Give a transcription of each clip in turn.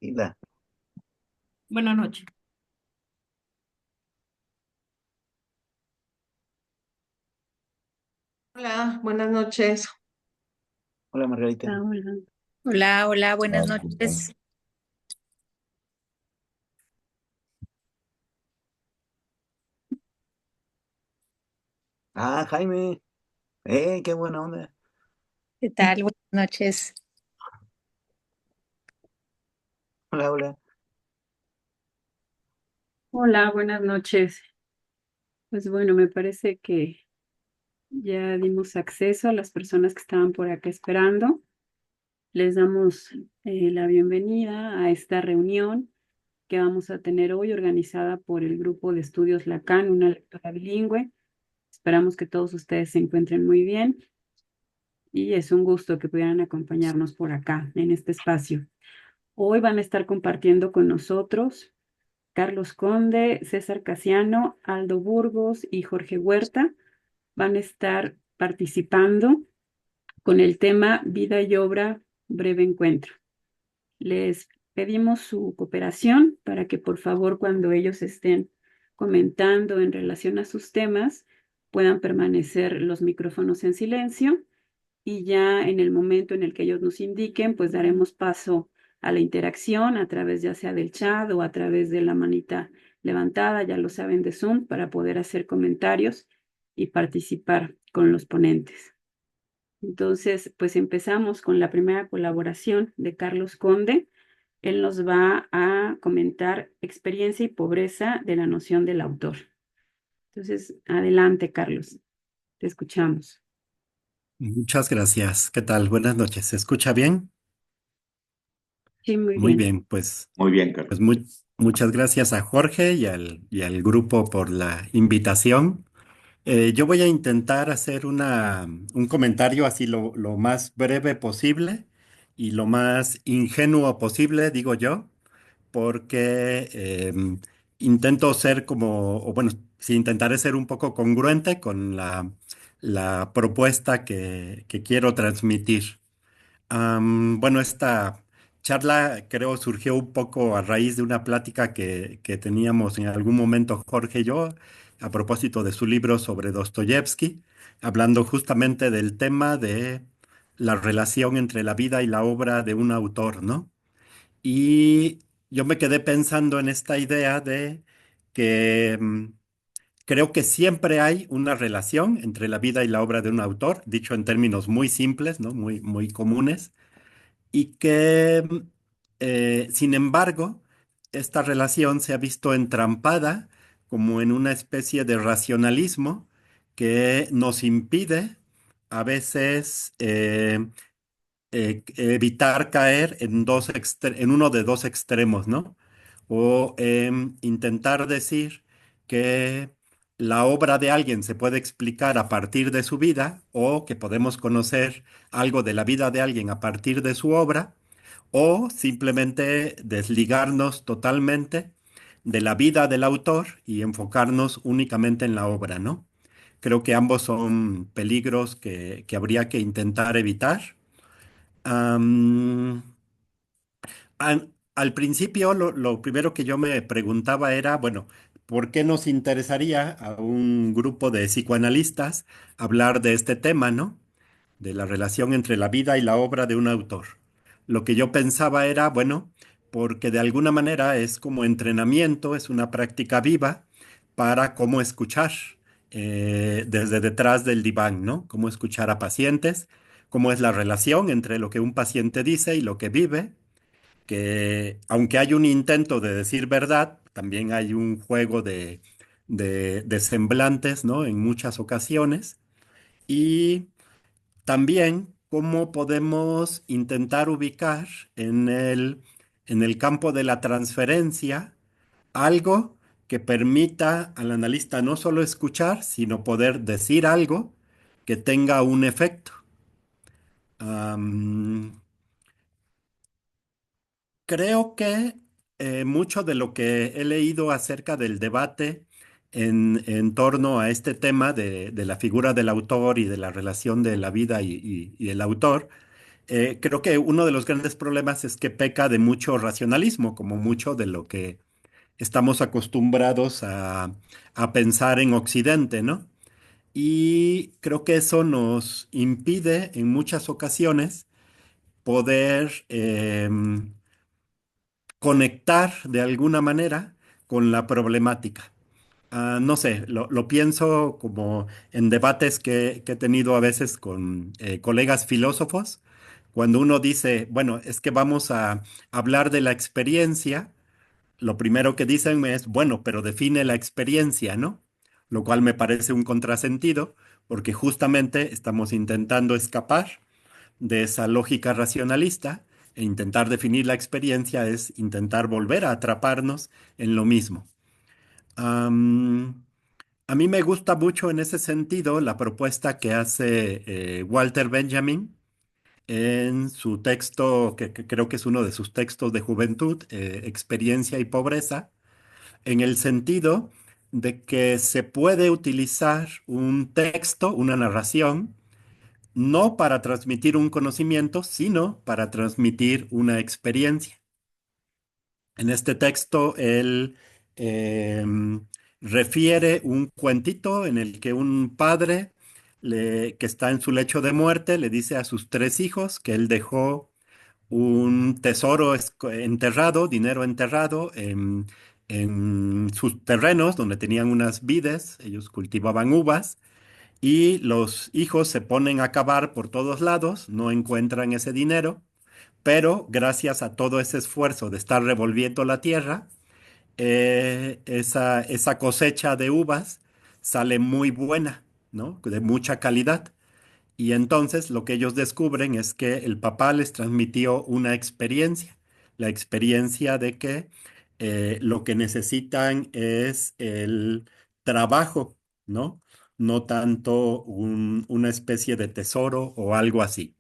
Tranquila. Buenas noches. Hola, buenas noches. Hola, Margarita. Hola, hola. Hola, hola, buenas noches. Ah, Jaime. Qué buena onda. ¿Qué tal? Buenas noches. Hola, hola. Hola, buenas noches. Pues bueno, me parece que ya dimos acceso a las personas que estaban por acá esperando. Les damos la bienvenida a esta reunión que vamos a tener hoy organizada por el Grupo de Estudios Lacan, una lectura bilingüe. Esperamos que todos ustedes se encuentren muy bien y es un gusto que pudieran acompañarnos por acá en este espacio. Hoy van a estar compartiendo con nosotros Carlos Conde, César Casiano, Aldo Burgos y Jorge Huerta. Van a estar participando con el tema Vida y Obra, breve encuentro. Les pedimos su cooperación para que por favor cuando ellos estén comentando en relación a sus temas puedan permanecer los micrófonos en silencio y ya en el momento en el que ellos nos indiquen, pues daremos paso a la interacción a través ya sea del chat o a través de la manita levantada, ya lo saben de Zoom, para poder hacer comentarios y participar con los ponentes. Entonces, pues empezamos con la primera colaboración de Carlos Conde. Él nos va a comentar experiencia y pobreza de la noción del autor. Entonces, adelante, Carlos, te escuchamos. Muchas gracias. ¿Qué tal? Buenas noches. ¿Se escucha bien? Sí, muy Muy bien. bien, pues, Muy bien, Carlos. pues muchas gracias a Jorge y al grupo por la invitación. Yo voy a intentar hacer un comentario así lo más breve posible y lo más ingenuo posible, digo yo, porque intento ser como, o bueno, sí, intentaré ser un poco congruente con la propuesta que quiero transmitir. Bueno, esta charla creo surgió un poco a raíz de una plática que teníamos en algún momento Jorge y yo a propósito de su libro sobre Dostoyevsky, hablando justamente del tema de la relación entre la vida y la obra de un autor, ¿no? Y yo me quedé pensando en esta idea de que creo que siempre hay una relación entre la vida y la obra de un autor, dicho en términos muy simples, ¿no? Muy comunes y que, sin embargo, esta relación se ha visto entrampada como en una especie de racionalismo que nos impide a veces evitar caer en uno de dos extremos, ¿no? O intentar decir que la obra de alguien se puede explicar a partir de su vida o que podemos conocer algo de la vida de alguien a partir de su obra o simplemente desligarnos totalmente de la vida del autor y enfocarnos únicamente en la obra, ¿no? Creo que ambos son peligros que habría que intentar evitar. Am, al principio, lo primero que yo me preguntaba era, bueno, ¿por qué nos interesaría a un grupo de psicoanalistas hablar de este tema, ¿no? De la relación entre la vida y la obra de un autor. Lo que yo pensaba era, bueno, porque de alguna manera es como entrenamiento, es una práctica viva para cómo escuchar desde detrás del diván, ¿no? Cómo escuchar a pacientes, cómo es la relación entre lo que un paciente dice y lo que vive, que aunque hay un intento de decir verdad, también hay un juego de semblantes, ¿no? En muchas ocasiones. Y también cómo podemos intentar ubicar en el campo de la transferencia algo que permita al analista no solo escuchar, sino poder decir algo que tenga un efecto. Am, Creo que mucho de lo que he leído acerca del debate en torno a este tema de la figura del autor y de la relación de la vida y el autor, Creo que uno de los grandes problemas es que peca de mucho racionalismo, como mucho de lo que estamos acostumbrados a pensar en Occidente, ¿no? Y creo que eso nos impide en muchas ocasiones poder conectar de alguna manera con la problemática. No sé, lo pienso como en debates que he tenido a veces con colegas filósofos, cuando uno dice, bueno, es que vamos a hablar de la experiencia, lo primero que dicen es, bueno, pero define la experiencia, ¿no? Lo cual me parece un contrasentido, porque justamente estamos intentando escapar de esa lógica racionalista e intentar definir la experiencia es intentar volver a atraparnos en lo mismo. Am, a mí me gusta mucho en ese sentido la propuesta que hace Walter Benjamin en su texto, que creo que es uno de sus textos de juventud, Experiencia y Pobreza, en el sentido de que se puede utilizar un texto, una narración, no para transmitir un conocimiento, sino para transmitir una experiencia. En este texto, él refiere un cuentito en el que un padre que está en su lecho de muerte le dice a sus tres hijos que él dejó un tesoro enterrado, dinero enterrado en sus terrenos donde tenían unas vides, ellos cultivaban uvas, y los hijos se ponen a cavar por todos lados, no encuentran ese dinero, pero gracias a todo ese esfuerzo de estar revolviendo la tierra, esa cosecha de uvas sale muy buena, ¿no? De mucha calidad. Y entonces lo que ellos descubren es que el papá les transmitió una experiencia, la experiencia de que lo que necesitan es el trabajo, ¿no? No tanto una especie de tesoro o algo así.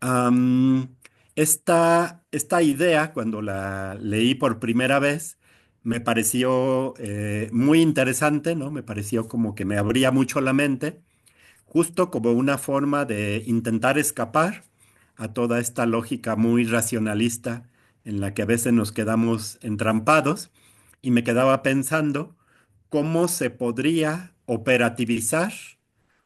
Am, esta idea, cuando la leí por primera vez, me pareció muy interesante, ¿no? Me pareció como que me abría mucho la mente, justo como una forma de intentar escapar a toda esta lógica muy racionalista en la que a veces nos quedamos entrampados, y me quedaba pensando cómo se podría operativizar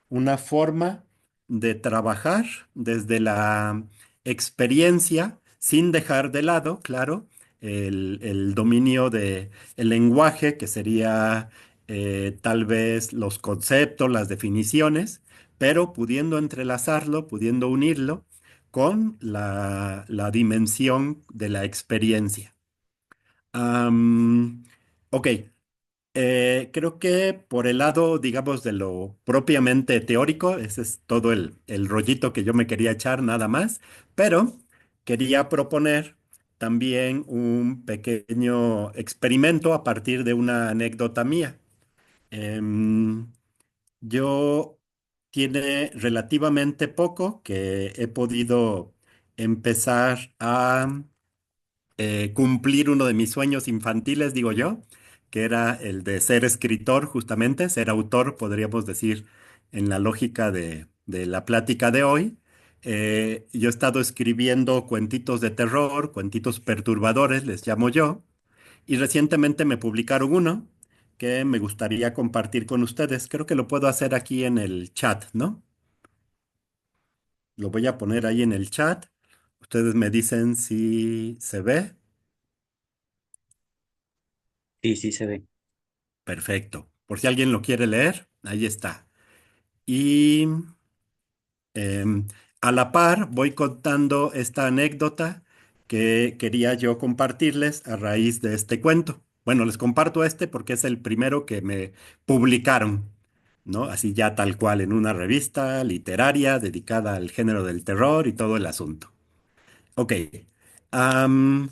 una forma de trabajar desde la experiencia sin dejar de lado, claro, el dominio de el lenguaje, que sería tal vez los conceptos, las definiciones, pero pudiendo entrelazarlo, pudiendo unirlo con la dimensión de la experiencia. Am, ok, creo que por el lado, digamos, de lo propiamente teórico, ese es todo el rollito que yo me quería echar nada más, pero quería proponer también un pequeño experimento a partir de una anécdota mía. Em, yo tiene relativamente poco que he podido empezar a cumplir uno de mis sueños infantiles, digo yo, que era el de ser escritor, justamente, ser autor, podríamos decir, en la lógica de la plática de hoy. Yo he estado escribiendo cuentitos de terror, cuentitos perturbadores, les llamo yo, y recientemente me publicaron uno que me gustaría compartir con ustedes. Creo que lo puedo hacer aquí en el chat, ¿no? Lo voy a poner ahí en el chat. Ustedes me dicen si se ve. Sí, sí se ve. Perfecto. Por si alguien lo quiere leer, ahí está. Y em, a la par voy contando esta anécdota que quería yo compartirles a raíz de este cuento. Bueno, les comparto este porque es el primero que me publicaron, ¿no? Así ya tal cual en una revista literaria dedicada al género del terror y todo el asunto. Ok. Am,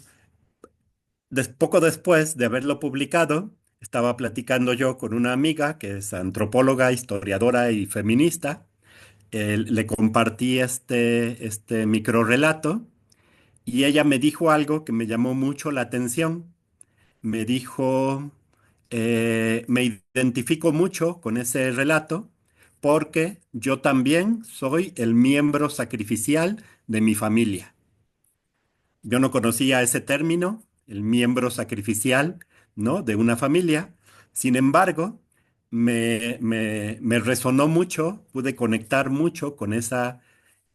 poco después de haberlo publicado, estaba platicando yo con una amiga que es antropóloga, historiadora y feminista. Le compartí este microrrelato y ella me dijo algo que me llamó mucho la atención. Me dijo, me identifico mucho con ese relato porque yo también soy el miembro sacrificial de mi familia. Yo no conocía ese término, el miembro sacrificial, ¿no? De una familia. Sin embargo, me resonó mucho, pude conectar mucho con esa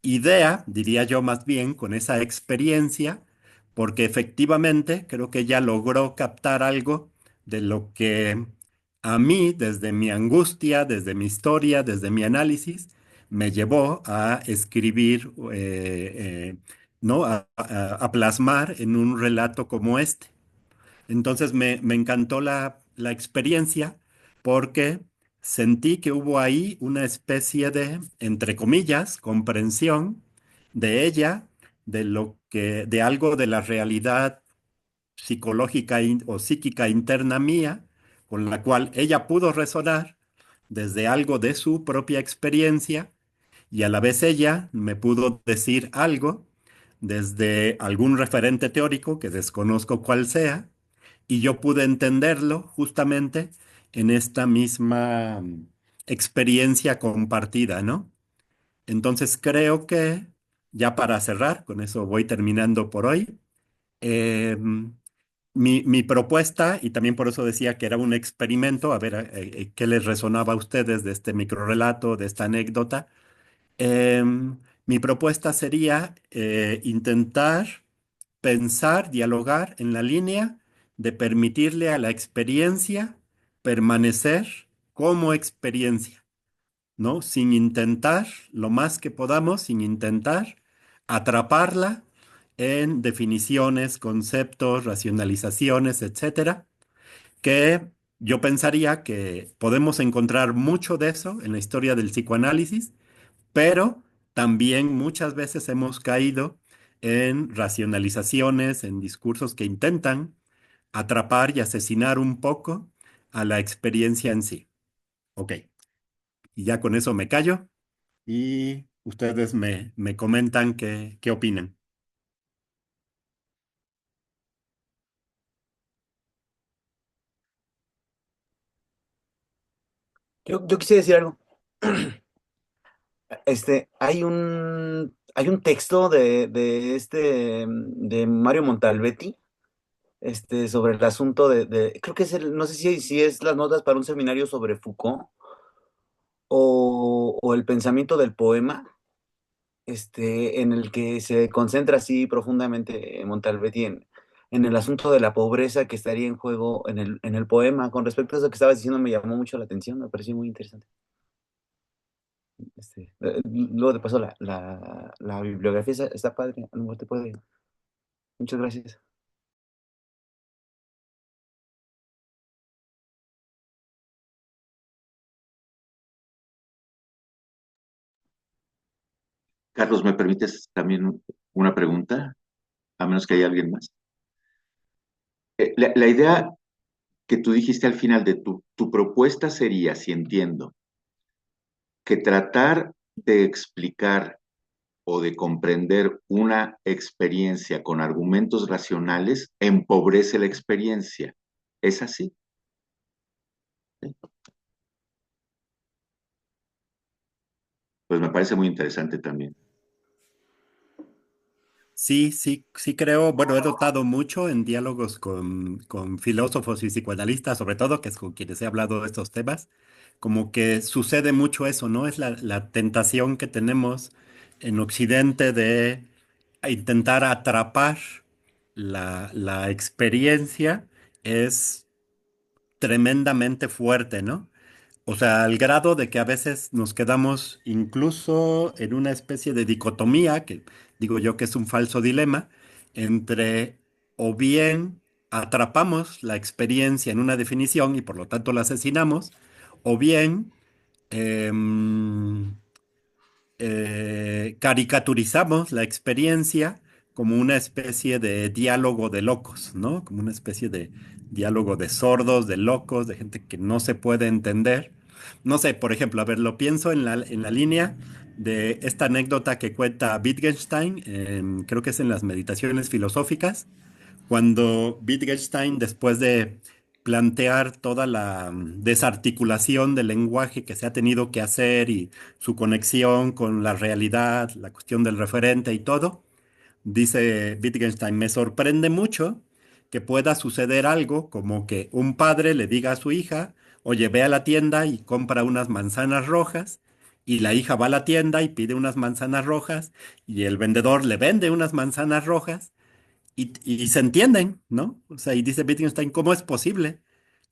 idea, diría yo más bien, con esa experiencia, porque efectivamente creo que ella logró captar algo de lo que a mí, desde mi angustia, desde mi historia, desde mi análisis, me llevó a escribir, ¿no? A plasmar en un relato como este. Entonces me encantó la experiencia porque sentí que hubo ahí una especie de, entre comillas, comprensión de ella, de algo de la realidad psicológica o psíquica interna mía, con la cual ella pudo resonar desde algo de su propia experiencia y a la vez ella me pudo decir algo desde algún referente teórico que desconozco cuál sea y yo pude entenderlo justamente en esta misma experiencia compartida, ¿no? Entonces creo que, ya para cerrar, con eso voy terminando por hoy, eh, mi propuesta, y también por eso decía que era un experimento, a ver qué les resonaba a ustedes de este microrrelato, de esta anécdota, mi propuesta sería intentar pensar, dialogar en la línea de permitirle a la experiencia permanecer como experiencia, ¿no? Sin intentar, lo más que podamos, sin intentar atraparla en definiciones, conceptos, racionalizaciones, etcétera, que yo pensaría que podemos encontrar mucho de eso en la historia del psicoanálisis, pero también muchas veces hemos caído en racionalizaciones, en discursos que intentan atrapar y asesinar un poco a la experiencia en sí. Ok, y ya con eso me callo y ustedes me comentan qué opinan. Yo quisiera decir algo. Hay un texto de Mario Montalbetti, sobre el asunto creo que no sé si es las notas para un seminario sobre Foucault o el pensamiento del poema, en el que se concentra así profundamente Montalbetti en el asunto de la pobreza que estaría en juego en el poema. Con respecto a eso que estabas diciendo, me llamó mucho la atención, me pareció muy interesante. Luego te paso la bibliografía, está padre, a lo mejor te puede. Muchas gracias. Carlos, ¿me permites también una pregunta? A menos que haya alguien más. La idea que tú dijiste al final de tu propuesta sería, si entiendo, que tratar de explicar o de comprender una experiencia con argumentos racionales empobrece la experiencia. ¿Es así? Pues me parece muy interesante también. Sí, sí, sí creo, bueno, he notado mucho en diálogos con filósofos y psicoanalistas, sobre todo, que es con quienes he hablado de estos temas, como que sucede mucho eso, ¿no? Es la tentación que tenemos en Occidente de intentar atrapar la experiencia, es tremendamente fuerte, ¿no? O sea, al grado de que a veces nos quedamos incluso en una especie de dicotomía, que digo yo que es un falso dilema, entre o bien atrapamos la experiencia en una definición y por lo tanto la asesinamos, o bien em, caricaturizamos la experiencia como una especie de diálogo de locos, ¿no? Como una especie de diálogo de sordos, de locos, de gente que no se puede entender. No sé, por ejemplo, a ver, lo pienso en la línea de esta anécdota que cuenta Wittgenstein, creo que es en las Meditaciones Filosóficas, cuando Wittgenstein, después de plantear toda la desarticulación del lenguaje que se ha tenido que hacer y su conexión con la realidad, la cuestión del referente y todo. Dice Wittgenstein, me sorprende mucho que pueda suceder algo como que un padre le diga a su hija, oye, ve a la tienda y compra unas manzanas rojas, y la hija va a la tienda y pide unas manzanas rojas, y el vendedor le vende unas manzanas rojas, y se entienden, ¿no? O sea, y dice Wittgenstein, ¿cómo es posible?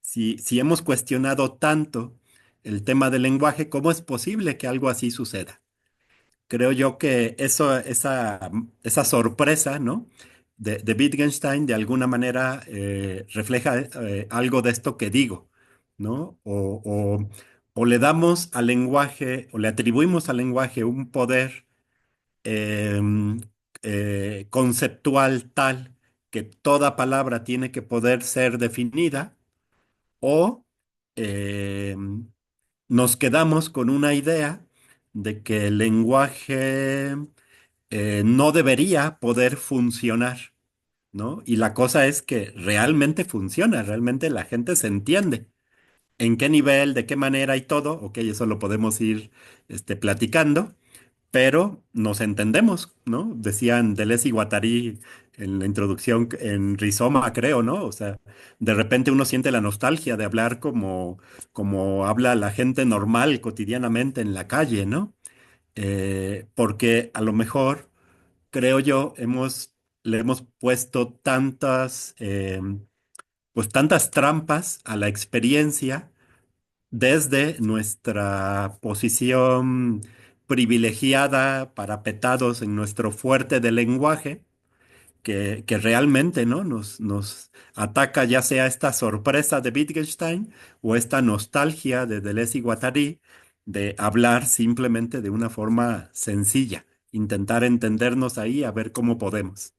Si hemos cuestionado tanto el tema del lenguaje, ¿cómo es posible que algo así suceda? Creo yo que esa sorpresa, ¿no? De Wittgenstein de alguna manera refleja algo de esto que digo, ¿no? O le damos al lenguaje, o le atribuimos al lenguaje un poder em, conceptual tal que toda palabra tiene que poder ser definida, o em, nos quedamos con una idea de que el lenguaje no debería poder funcionar, ¿no? Y la cosa es que realmente funciona, realmente la gente se entiende. ¿En qué nivel, de qué manera y todo? Ok, eso lo podemos ir platicando, pero nos entendemos, ¿no? Decían Deleuze y Guattari en la introducción, en Rizoma, creo, ¿no? O sea, de repente uno siente la nostalgia de hablar como habla la gente normal cotidianamente en la calle, ¿no? Porque a lo mejor, creo yo, le hemos puesto pues tantas trampas a la experiencia desde nuestra posición privilegiada, parapetados en nuestro fuerte de lenguaje, que realmente, ¿no? Nos ataca ya sea esta sorpresa de Wittgenstein o esta nostalgia de Deleuze y Guattari de hablar simplemente de una forma sencilla, intentar entendernos ahí a ver cómo podemos.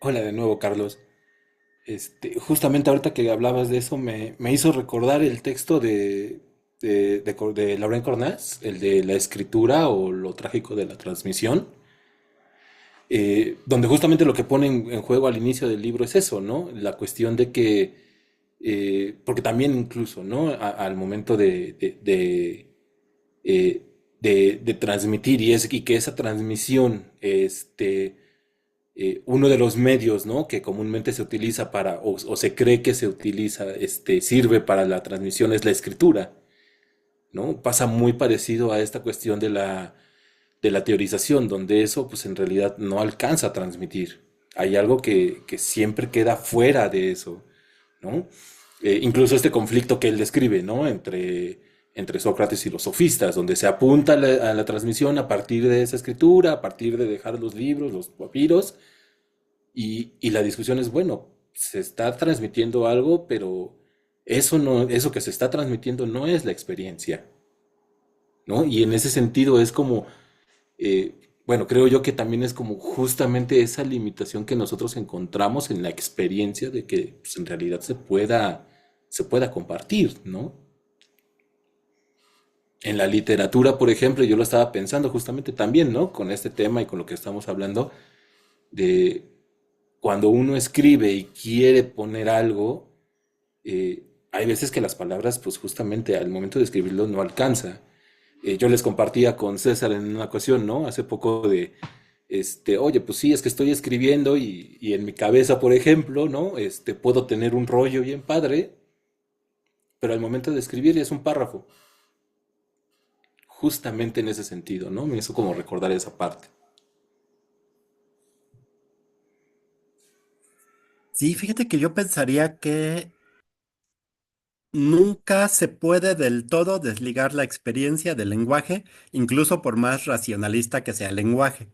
Hola de nuevo, Carlos. Justamente ahorita que hablabas de eso, me hizo recordar el texto de Laurent Cornès, el de la escritura o lo trágico de la transmisión, donde justamente lo que pone en juego al inicio del libro es eso, ¿no? La cuestión de que, porque también incluso, ¿no? Al momento de transmitir y que esa transmisión, uno de los medios, ¿no? Que comúnmente se utiliza o se cree que se utiliza, sirve para la transmisión es la escritura, ¿no? Pasa muy parecido a esta cuestión de la teorización, donde eso, pues en realidad no alcanza a transmitir. Hay algo que siempre queda fuera de eso, ¿no? Incluso este conflicto que él describe, ¿no? Entre Sócrates y los sofistas, donde se apunta a la transmisión a partir de esa escritura, a partir de dejar los libros, los papiros, y la discusión es, bueno, se está transmitiendo algo, pero eso que se está transmitiendo no es la experiencia, ¿no? Y en ese sentido es como, bueno, creo yo que también es como justamente esa limitación que nosotros encontramos en la experiencia de que pues, en realidad se pueda compartir, ¿no? En la literatura, por ejemplo, yo lo estaba pensando justamente también, ¿no? Con este tema y con lo que estamos hablando, de cuando uno escribe y quiere poner algo, hay veces que las palabras, pues justamente al momento de escribirlo no alcanza. Yo les compartía con César en una ocasión, ¿no? Hace poco oye, pues sí, es que estoy escribiendo y en mi cabeza, por ejemplo, ¿no? Puedo tener un rollo bien padre, pero al momento de escribir ya es un párrafo. Justamente en ese sentido, ¿no? Me hizo como recordar esa parte. Sí, fíjate que yo pensaría que nunca se puede del todo desligar la experiencia del lenguaje, incluso por más racionalista que sea el lenguaje.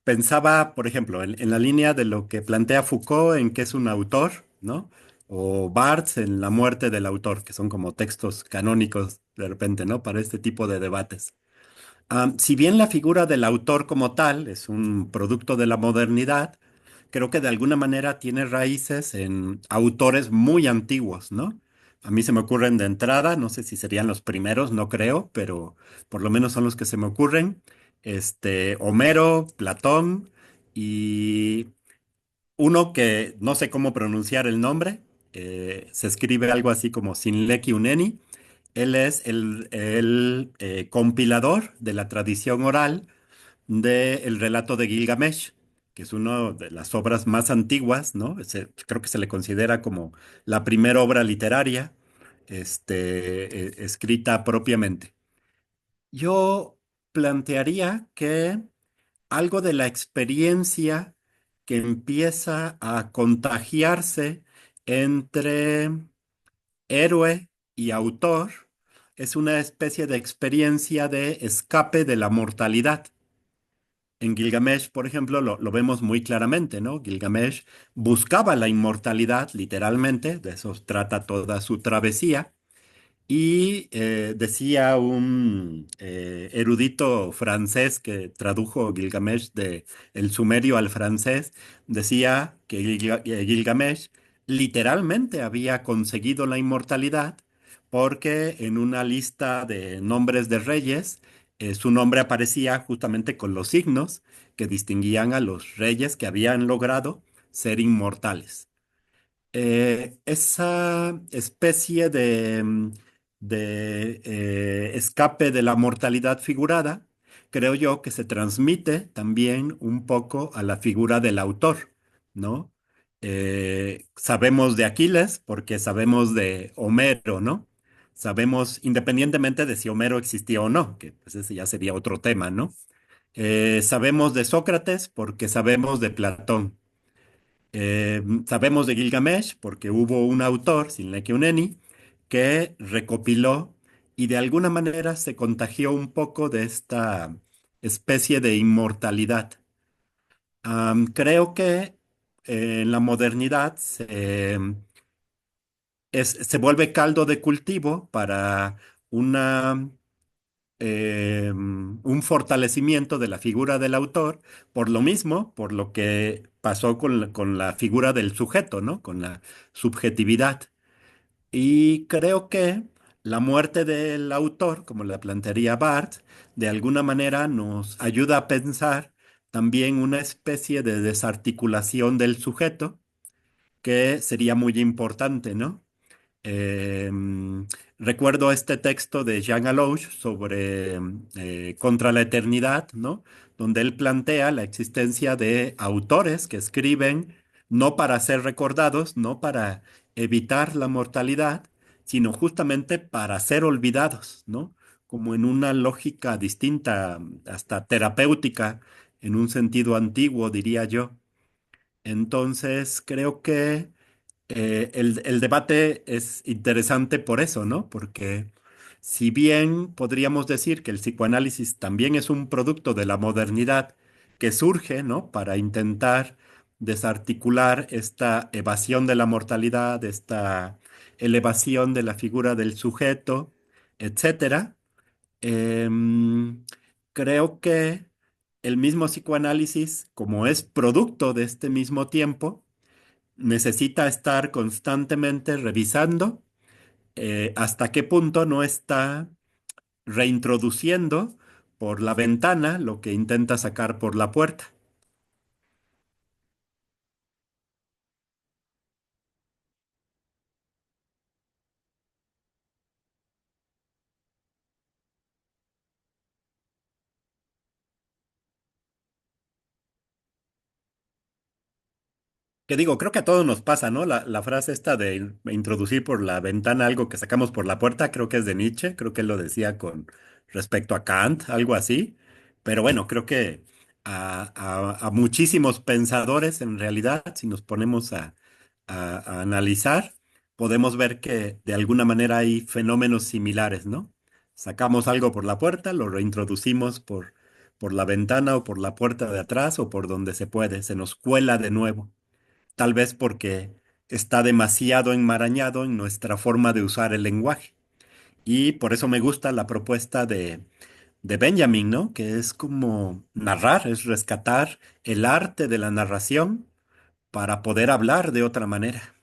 Pensaba, por ejemplo, en la línea de lo que plantea Foucault en qué es un autor, ¿no? O Barthes en La muerte del autor, que son como textos canónicos de repente, ¿no? Para este tipo de debates. Si bien la figura del autor como tal es un producto de la modernidad, creo que de alguna manera tiene raíces en autores muy antiguos, ¿no? A mí se me ocurren de entrada, no sé si serían los primeros, no creo, pero por lo menos son los que se me ocurren. Homero, Platón y uno que no sé cómo pronunciar el nombre, se escribe algo así como Sinleki Uneni. Él es el compilador de la tradición oral del relato de Gilgamesh, que es una de las obras más antiguas, ¿no? Creo que se le considera como la primera obra literaria, escrita propiamente. Yo plantearía que algo de la experiencia que empieza a contagiarse entre héroe y autor es una especie de experiencia de escape de la mortalidad. En Gilgamesh, por ejemplo, lo vemos muy claramente, ¿no? Gilgamesh buscaba la inmortalidad, literalmente, de eso trata toda su travesía. Y decía un erudito francés que tradujo Gilgamesh de el sumerio al francés, decía que Gilgamesh literalmente había conseguido la inmortalidad porque en una lista de nombres de reyes, su nombre aparecía justamente con los signos que distinguían a los reyes que habían logrado ser inmortales. Esa especie de escape de la mortalidad figurada, creo yo que se transmite también un poco a la figura del autor, ¿no? Sabemos de Aquiles porque sabemos de Homero, ¿no? Sabemos, independientemente de si Homero existía o no, que pues ese ya sería otro tema, ¿no? Sabemos de Sócrates porque sabemos de Platón. Sabemos de Gilgamesh porque hubo un autor, Sinleki Uneni, que recopiló y de alguna manera se contagió un poco de esta especie de inmortalidad. Creo que en la modernidad se vuelve caldo de cultivo para una un fortalecimiento de la figura del autor, por lo mismo, por lo que pasó con la figura del sujeto, ¿no? Con la subjetividad. Y creo que la muerte del autor, como la plantearía Barth, de alguna manera nos ayuda a pensar también una especie de desarticulación del sujeto, que sería muy importante, ¿no? Recuerdo este texto de Jean Allouche sobre Contra la Eternidad, ¿no? Donde él plantea la existencia de autores que escriben no para ser recordados, no para evitar la mortalidad, sino justamente para ser olvidados, ¿no? Como en una lógica distinta, hasta terapéutica, en un sentido antiguo, diría yo. Entonces, creo que el debate es interesante por eso, ¿no? Porque si bien podríamos decir que el psicoanálisis también es un producto de la modernidad que surge, ¿no? Para intentar desarticular esta evasión de la mortalidad, esta elevación de la figura del sujeto, etcétera, em, creo que el mismo psicoanálisis, como es producto de este mismo tiempo, necesita estar constantemente revisando hasta qué punto no está reintroduciendo por la ventana lo que intenta sacar por la puerta. Que digo, creo que a todos nos pasa, ¿no? La frase esta de introducir por la ventana algo que sacamos por la puerta, creo que es de Nietzsche, creo que él lo decía con respecto a Kant, algo así. Pero bueno, creo que a muchísimos pensadores, en realidad, si nos ponemos a analizar, podemos ver que de alguna manera hay fenómenos similares, ¿no? Sacamos algo por la puerta, lo reintroducimos por la ventana o por la puerta de atrás o por donde se puede, se nos cuela de nuevo tal vez porque está demasiado enmarañado en nuestra forma de usar el lenguaje. Y por eso me gusta la propuesta de Benjamin, ¿no? Que es como narrar, es rescatar el arte de la narración para poder hablar de otra manera.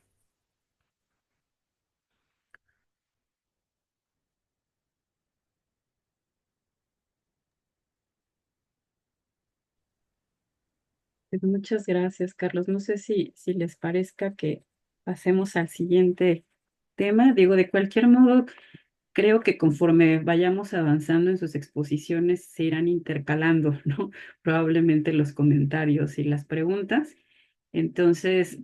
Pues muchas gracias, Carlos. No sé si les parezca que pasemos al siguiente tema. Digo, de cualquier modo, creo que conforme vayamos avanzando en sus exposiciones se irán intercalando, ¿no? Probablemente los comentarios y las preguntas. Entonces,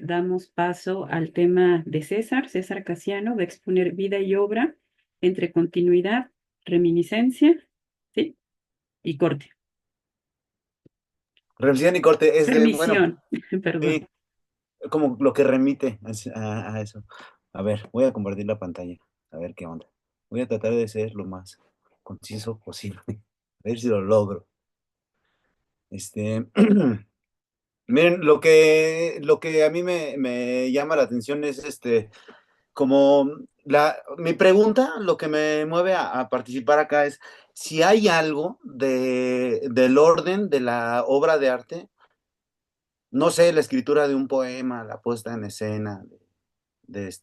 damos paso al tema de César. César Casiano va a exponer vida y obra entre continuidad, reminiscencia, ¿sí? Y corte. Revisión y corte es de, bueno, Remisión, perdón. sí, como lo que remite a eso. A ver, voy a compartir la pantalla, a ver qué onda. Voy a tratar de ser lo más conciso posible, a ver si lo logro. Este, miren, lo que a mí me llama la atención es como mi pregunta, lo que me mueve a participar acá es si hay algo del orden de la obra de arte, no sé, la escritura de un poema, la puesta en escena, de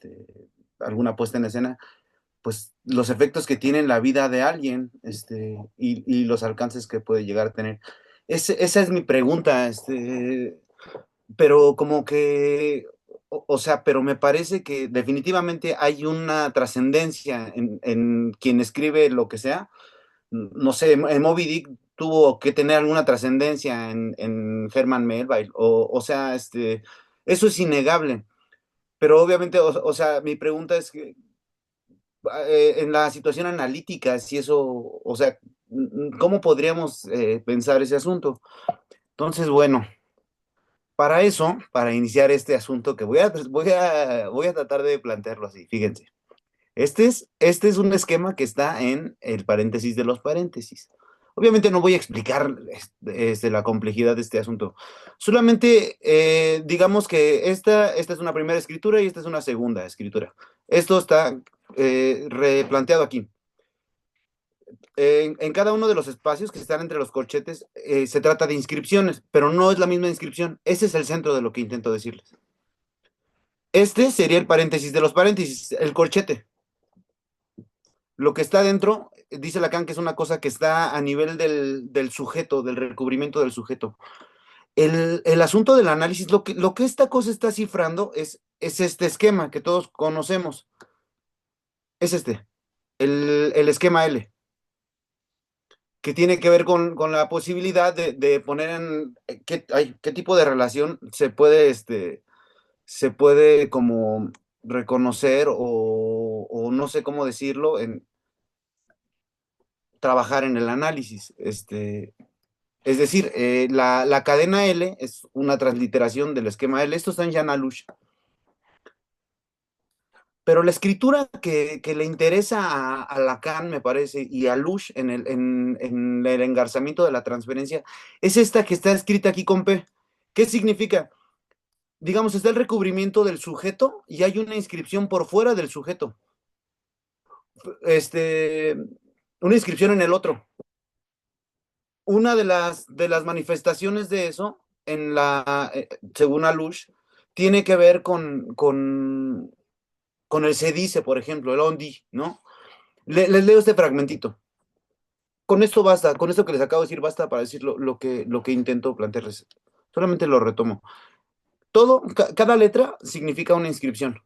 alguna puesta en escena, pues los efectos que tiene en la vida de alguien, y los alcances que puede llegar a tener. Esa es mi pregunta, pero como que, o sea, pero me parece que definitivamente hay una trascendencia en quien escribe lo que sea. No sé, en Moby Dick tuvo que tener alguna trascendencia en Herman Melville, o sea, eso es innegable, pero obviamente, o sea, mi pregunta es que en la situación analítica, si eso, o sea, ¿cómo podríamos pensar ese asunto? Entonces, bueno, para eso, para iniciar este asunto que voy a tratar de plantearlo así, fíjense. Este es un esquema que está en el paréntesis de los paréntesis. Obviamente no voy a explicar la complejidad de este asunto. Solamente digamos que esta es una primera escritura y esta es una segunda escritura. Esto está replanteado aquí. En cada uno de los espacios que están entre los corchetes se trata de inscripciones, pero no es la misma inscripción. Ese es el centro de lo que intento decirles. Este sería el paréntesis de los paréntesis, el corchete. Lo que está dentro, dice Lacan que es una cosa que está a nivel del sujeto, del recubrimiento del sujeto. El asunto del análisis, lo que esta cosa está cifrando es este esquema que todos conocemos. Es el esquema L, que tiene que ver con la posibilidad de poner en qué tipo de relación se puede como reconocer o no sé cómo decirlo, en trabajar en el análisis. Es decir, la cadena L es una transliteración del esquema L. Esto está en Jan Alush. Pero la escritura que le interesa a Lacan, me parece, y a Lush en el engarzamiento de la transferencia, es esta que está escrita aquí con P. ¿Qué significa? Digamos, está el recubrimiento del sujeto y hay una inscripción por fuera del sujeto. Este, una inscripción en el otro. Una de las manifestaciones de eso, según Alush, tiene que ver con el se dice, por ejemplo, el on dit, ¿no? Les leo este fragmentito. Con esto basta, con esto que les acabo de decir basta para decir lo que intento plantearles. Solamente lo retomo. Cada letra significa una inscripción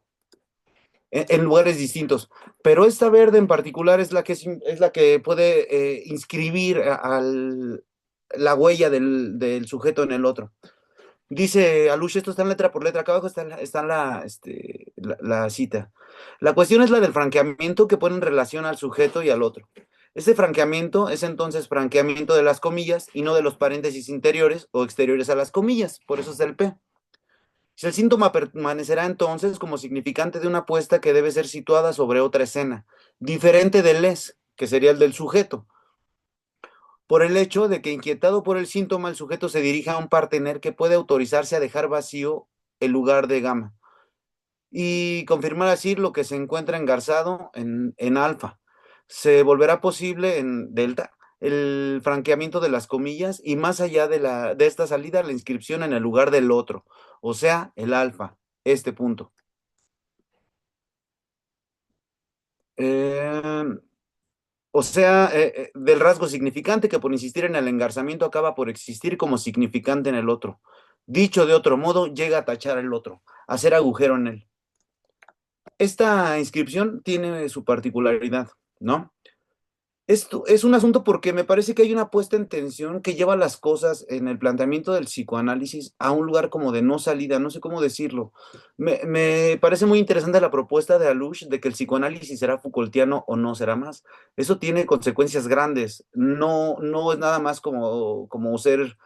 en lugares distintos, pero esta verde en particular es la que puede inscribir la huella del sujeto en el otro. Dice Alush, esto está en letra por letra, acá abajo está la cita. La cuestión es la del franqueamiento que pone en relación al sujeto y al otro. Este franqueamiento es entonces franqueamiento de las comillas y no de los paréntesis interiores o exteriores a las comillas, por eso es el P. Si el síntoma permanecerá entonces como significante de una apuesta que debe ser situada sobre otra escena, diferente del les, que sería el del sujeto, por el hecho de que inquietado por el síntoma, el sujeto se dirija a un partener que puede autorizarse a dejar vacío el lugar de gamma y confirmar así lo que se encuentra engarzado en alfa. Se volverá posible en delta el franqueamiento de las comillas y más allá de esta salida, la inscripción en el lugar del otro, o sea, el alfa, este punto. Eh, o sea, del rasgo significante que por insistir en el engarzamiento acaba por existir como significante en el otro. Dicho de otro modo, llega a tachar el otro, a hacer agujero en él. Esta inscripción tiene su particularidad, ¿no? Esto es un asunto porque me parece que hay una puesta en tensión que lleva las cosas en el planteamiento del psicoanálisis a un lugar como de no salida, no sé cómo decirlo. Me parece muy interesante la propuesta de Alush de que el psicoanálisis será Foucaultiano o no será más. Eso tiene consecuencias grandes. No, no es nada más como ser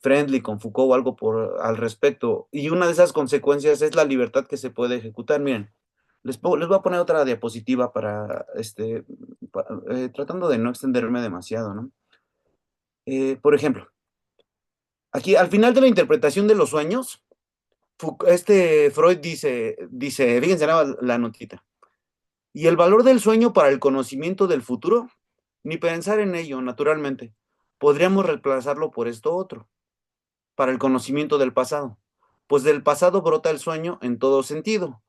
friendly con Foucault o algo al respecto. Y una de esas consecuencias es la libertad que se puede ejecutar. Miren, les voy a poner otra diapositiva para, tratando de no extenderme demasiado, ¿no? Por ejemplo, aquí al final de la interpretación de los sueños, Freud dice, fíjense la notita, y el valor del sueño para el conocimiento del futuro, ni pensar en ello, naturalmente, podríamos reemplazarlo por esto otro, para el conocimiento del pasado, pues del pasado brota el sueño en todo sentido,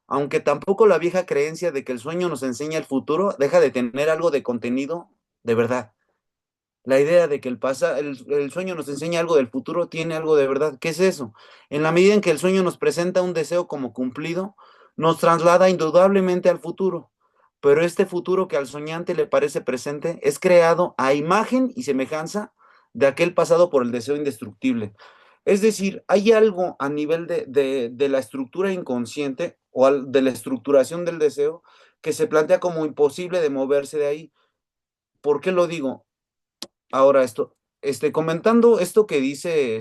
aunque tampoco la vieja creencia de que el sueño nos enseña el futuro deja de tener algo de contenido de verdad. La idea de que el sueño nos enseña algo del futuro tiene algo de verdad. ¿Qué es eso? En la medida en que el sueño nos presenta un deseo como cumplido, nos traslada indudablemente al futuro. Pero este futuro que al soñante le parece presente es creado a imagen y semejanza de aquel pasado por el deseo indestructible. Es decir, hay algo a nivel de la estructura inconsciente o de la estructuración del deseo que se plantea como imposible de moverse de ahí. ¿Por qué lo digo? Ahora comentando esto que dice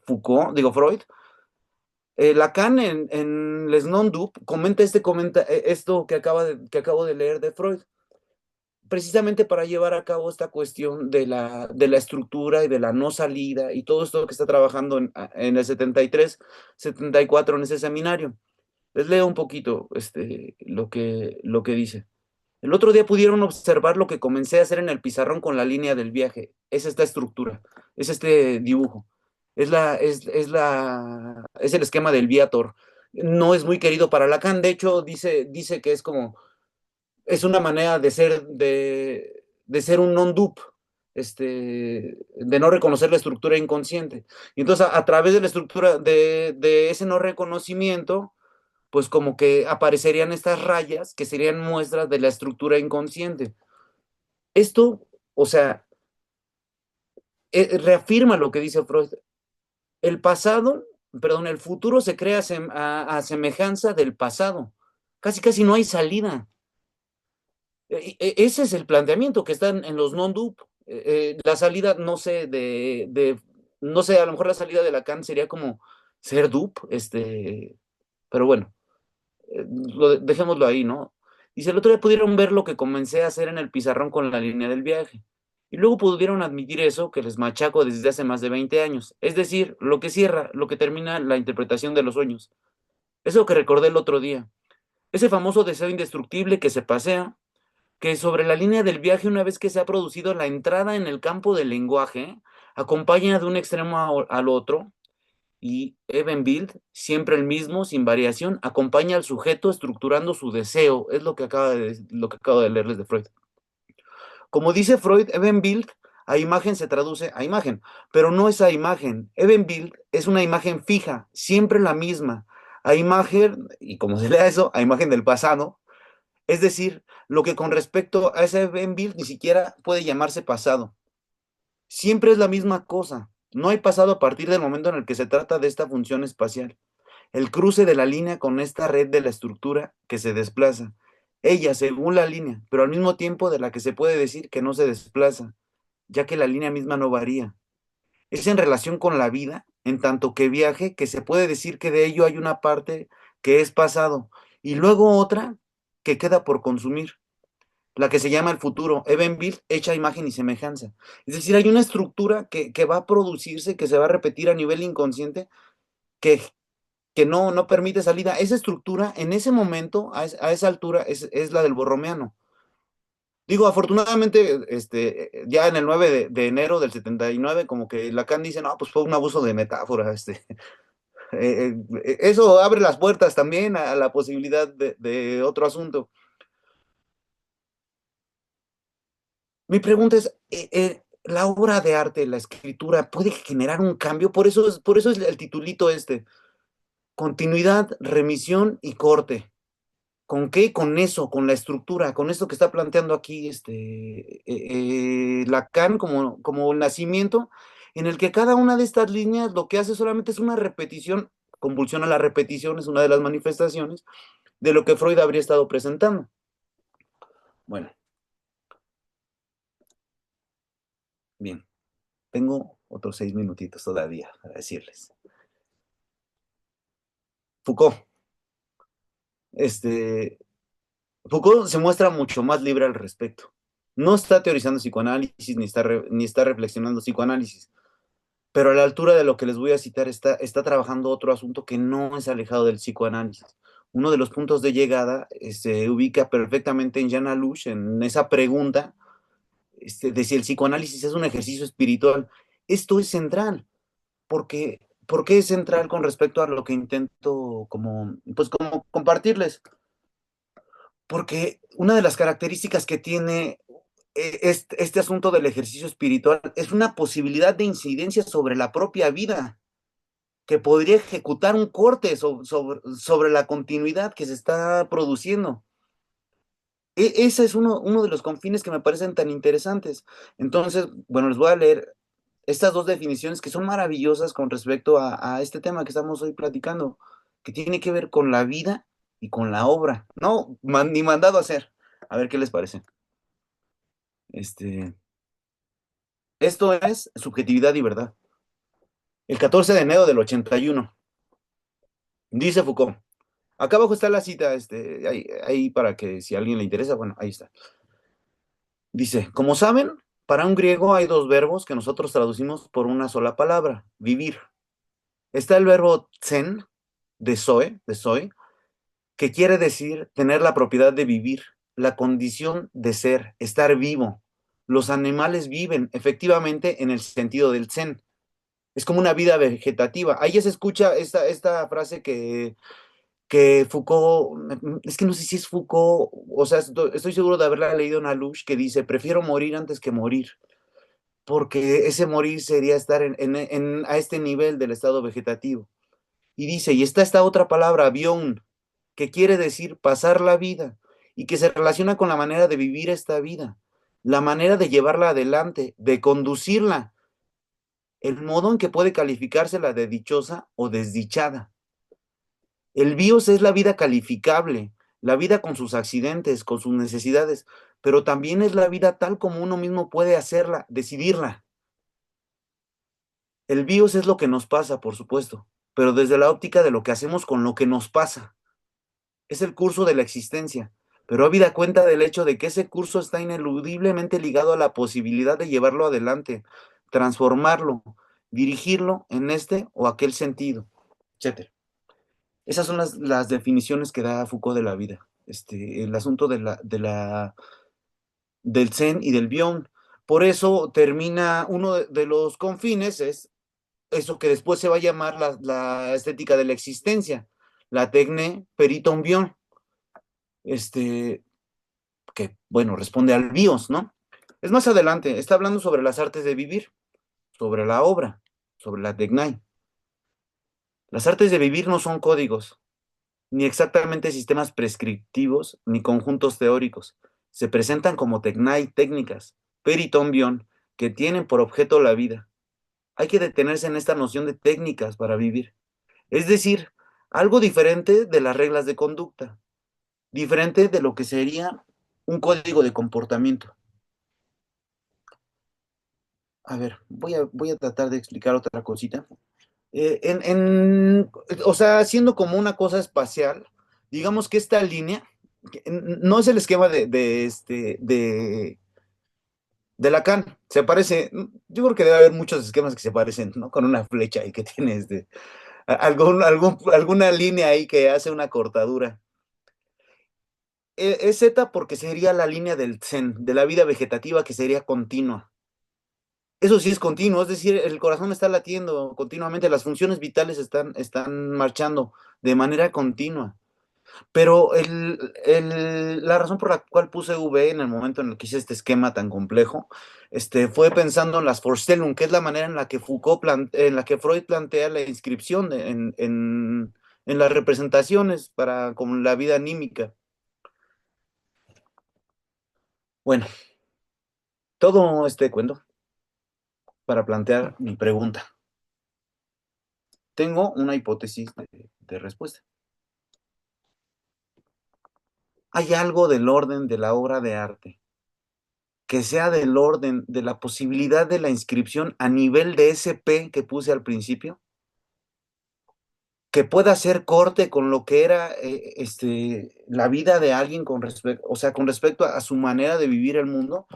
Freud, Lacan en Les Non-Dup comenta esto que acabo de leer de Freud, precisamente para llevar a cabo esta cuestión de la estructura y de la no salida y todo esto que está trabajando en el 73, 74 en ese seminario. Les leo un poquito lo que dice. El otro día pudieron observar lo que comencé a hacer en el pizarrón con la línea del viaje. Es esta estructura, es este dibujo, es el esquema del viator. No es muy querido para Lacan, de hecho dice que es una manera de ser un non-dup, de no reconocer la estructura inconsciente. Y entonces a través de la estructura de ese no reconocimiento, pues como que aparecerían estas rayas que serían muestras de la estructura inconsciente. Esto, o sea, reafirma lo que dice Freud. El futuro se crea a semejanza del pasado. Casi, casi no hay salida. Ese es el planteamiento que está en los non-dup. La salida, no sé, a lo mejor la salida de Lacan sería como ser dup, pero bueno. Dejémoslo ahí, ¿no? Dice, el otro día pudieron ver lo que comencé a hacer en el pizarrón con la línea del viaje. Y luego pudieron admitir eso que les machaco desde hace más de 20 años. Es decir, lo que cierra, lo que termina la interpretación de los sueños. Eso que recordé el otro día. Ese famoso deseo indestructible que se pasea, que sobre la línea del viaje, una vez que se ha producido la entrada en el campo del lenguaje, acompaña de un extremo al otro, y Ebenbild, siempre el mismo, sin variación, acompaña al sujeto estructurando su deseo. Es lo que acabo de leerles de Freud. Como dice Freud, Ebenbild, a imagen se traduce a imagen, pero no es a imagen. Ebenbild es una imagen fija, siempre la misma. A imagen, y como se lea eso, a imagen del pasado, es decir, lo que con respecto a ese Ebenbild ni siquiera puede llamarse pasado. Siempre es la misma cosa. No hay pasado a partir del momento en el que se trata de esta función espacial. El cruce de la línea con esta red de la estructura que se desplaza. Ella, según la línea, pero al mismo tiempo de la que se puede decir que no se desplaza, ya que la línea misma no varía. Es en relación con la vida, en tanto que viaje, que se puede decir que de ello hay una parte que es pasado y luego otra que queda por consumir, la que se llama el futuro, Ebenbild, hecha imagen y semejanza. Es decir, hay una estructura que va a producirse, que se va a repetir a nivel inconsciente, que, que no permite salida. Esa estructura, en ese momento, a esa altura, es la del borromeano. Digo, afortunadamente, ya en el 9 de enero del 79, como que Lacan dice, no, pues fue un abuso de metáfora, eso abre las puertas también a la posibilidad de otro asunto. Mi pregunta es, ¿la obra de arte, la escritura, puede generar un cambio? Por eso es el titulito continuidad, remisión y corte. ¿Con qué? Con eso, con la estructura, con esto que está planteando aquí Lacan como el nacimiento, en el que cada una de estas líneas lo que hace solamente es una repetición, convulsiona la repetición, es una de las manifestaciones de lo que Freud habría estado presentando. Bueno, bien, tengo otros 6 minutitos todavía para decirles. Foucault. Este, Foucault se muestra mucho más libre al respecto. No está teorizando psicoanálisis ni está reflexionando psicoanálisis, pero a la altura de lo que les voy a citar está trabajando otro asunto que no es alejado del psicoanálisis. Uno de los puntos de llegada se ubica perfectamente en Jean Alouche, en esa pregunta de si el psicoanálisis es un ejercicio espiritual. Esto es central, porque ¿por qué es central con respecto a lo que intento como compartirles? Porque una de las características que tiene este asunto del ejercicio espiritual es una posibilidad de incidencia sobre la propia vida, que podría ejecutar un corte sobre la continuidad que se está produciendo. Ese es uno de los confines que me parecen tan interesantes. Entonces, bueno, les voy a leer estas dos definiciones que son maravillosas con respecto a este tema que estamos hoy platicando, que tiene que ver con la vida y con la obra. No, ni mandado a hacer. A ver qué les parece. Este, Esto es subjetividad y verdad. El 14 de enero del 81, dice Foucault. Acá abajo está la cita, ahí para que si a alguien le interesa, bueno, ahí está. Dice, como saben, para un griego hay dos verbos que nosotros traducimos por una sola palabra, vivir. Está el verbo tsen, de soy, que quiere decir tener la propiedad de vivir, la condición de ser, estar vivo. Los animales viven efectivamente en el sentido del zen. Es como una vida vegetativa. Ahí ya se escucha esta frase que Foucault, es que no sé si es Foucault, o sea, estoy seguro de haberla leído en Alouche, que dice, prefiero morir antes que morir, porque ese morir sería estar a este nivel del estado vegetativo. Y dice, y está esta otra palabra, bion, que quiere decir pasar la vida, y que se relaciona con la manera de vivir esta vida, la manera de llevarla adelante, de conducirla, el modo en que puede calificársela de dichosa o desdichada. El bios es la vida calificable, la vida con sus accidentes, con sus necesidades, pero también es la vida tal como uno mismo puede hacerla, decidirla. El bios es lo que nos pasa, por supuesto, pero desde la óptica de lo que hacemos con lo que nos pasa. Es el curso de la existencia, pero habida cuenta del hecho de que ese curso está ineludiblemente ligado a la posibilidad de llevarlo adelante, transformarlo, dirigirlo en este o aquel sentido, etcétera. Esas son las definiciones que da Foucault de la vida. El asunto del Zen y del Bion. Por eso termina uno de los confines, es eso que después se va a llamar la estética de la existencia, la tecne periton bion, que, bueno, responde al bios, ¿no? Es más adelante, está hablando sobre las artes de vivir, sobre la obra, sobre la tecnai. Las artes de vivir no son códigos, ni exactamente sistemas prescriptivos, ni conjuntos teóricos. Se presentan como tecnai, técnicas, peritombion, que tienen por objeto la vida. Hay que detenerse en esta noción de técnicas para vivir. Es decir, algo diferente de las reglas de conducta, diferente de lo que sería un código de comportamiento. A ver, voy a tratar de explicar otra cosita. O sea, haciendo como una cosa espacial, digamos que esta línea no es el esquema de Lacan, se parece, yo creo que debe haber muchos esquemas que se parecen, ¿no? Con una flecha y que tiene alguna línea ahí que hace una cortadura. es zeta porque sería la línea del zen, de la vida vegetativa que sería continua. Eso sí es continuo, es decir, el corazón está latiendo continuamente, las funciones vitales están marchando de manera continua. Pero la razón por la cual puse V en el momento en el que hice este esquema tan complejo, fue pensando en las Vorstellung, que es la manera en la que en la que Freud plantea la inscripción en las representaciones para como la vida anímica. Bueno, todo este cuento para plantear mi pregunta. Tengo una hipótesis de respuesta. ¿Hay algo del orden de la obra de arte que sea del orden de la posibilidad de la inscripción a nivel de ese P que puse al principio, que pueda hacer corte con lo que era la vida de alguien con respecto, o sea, con respecto a su manera de vivir el mundo?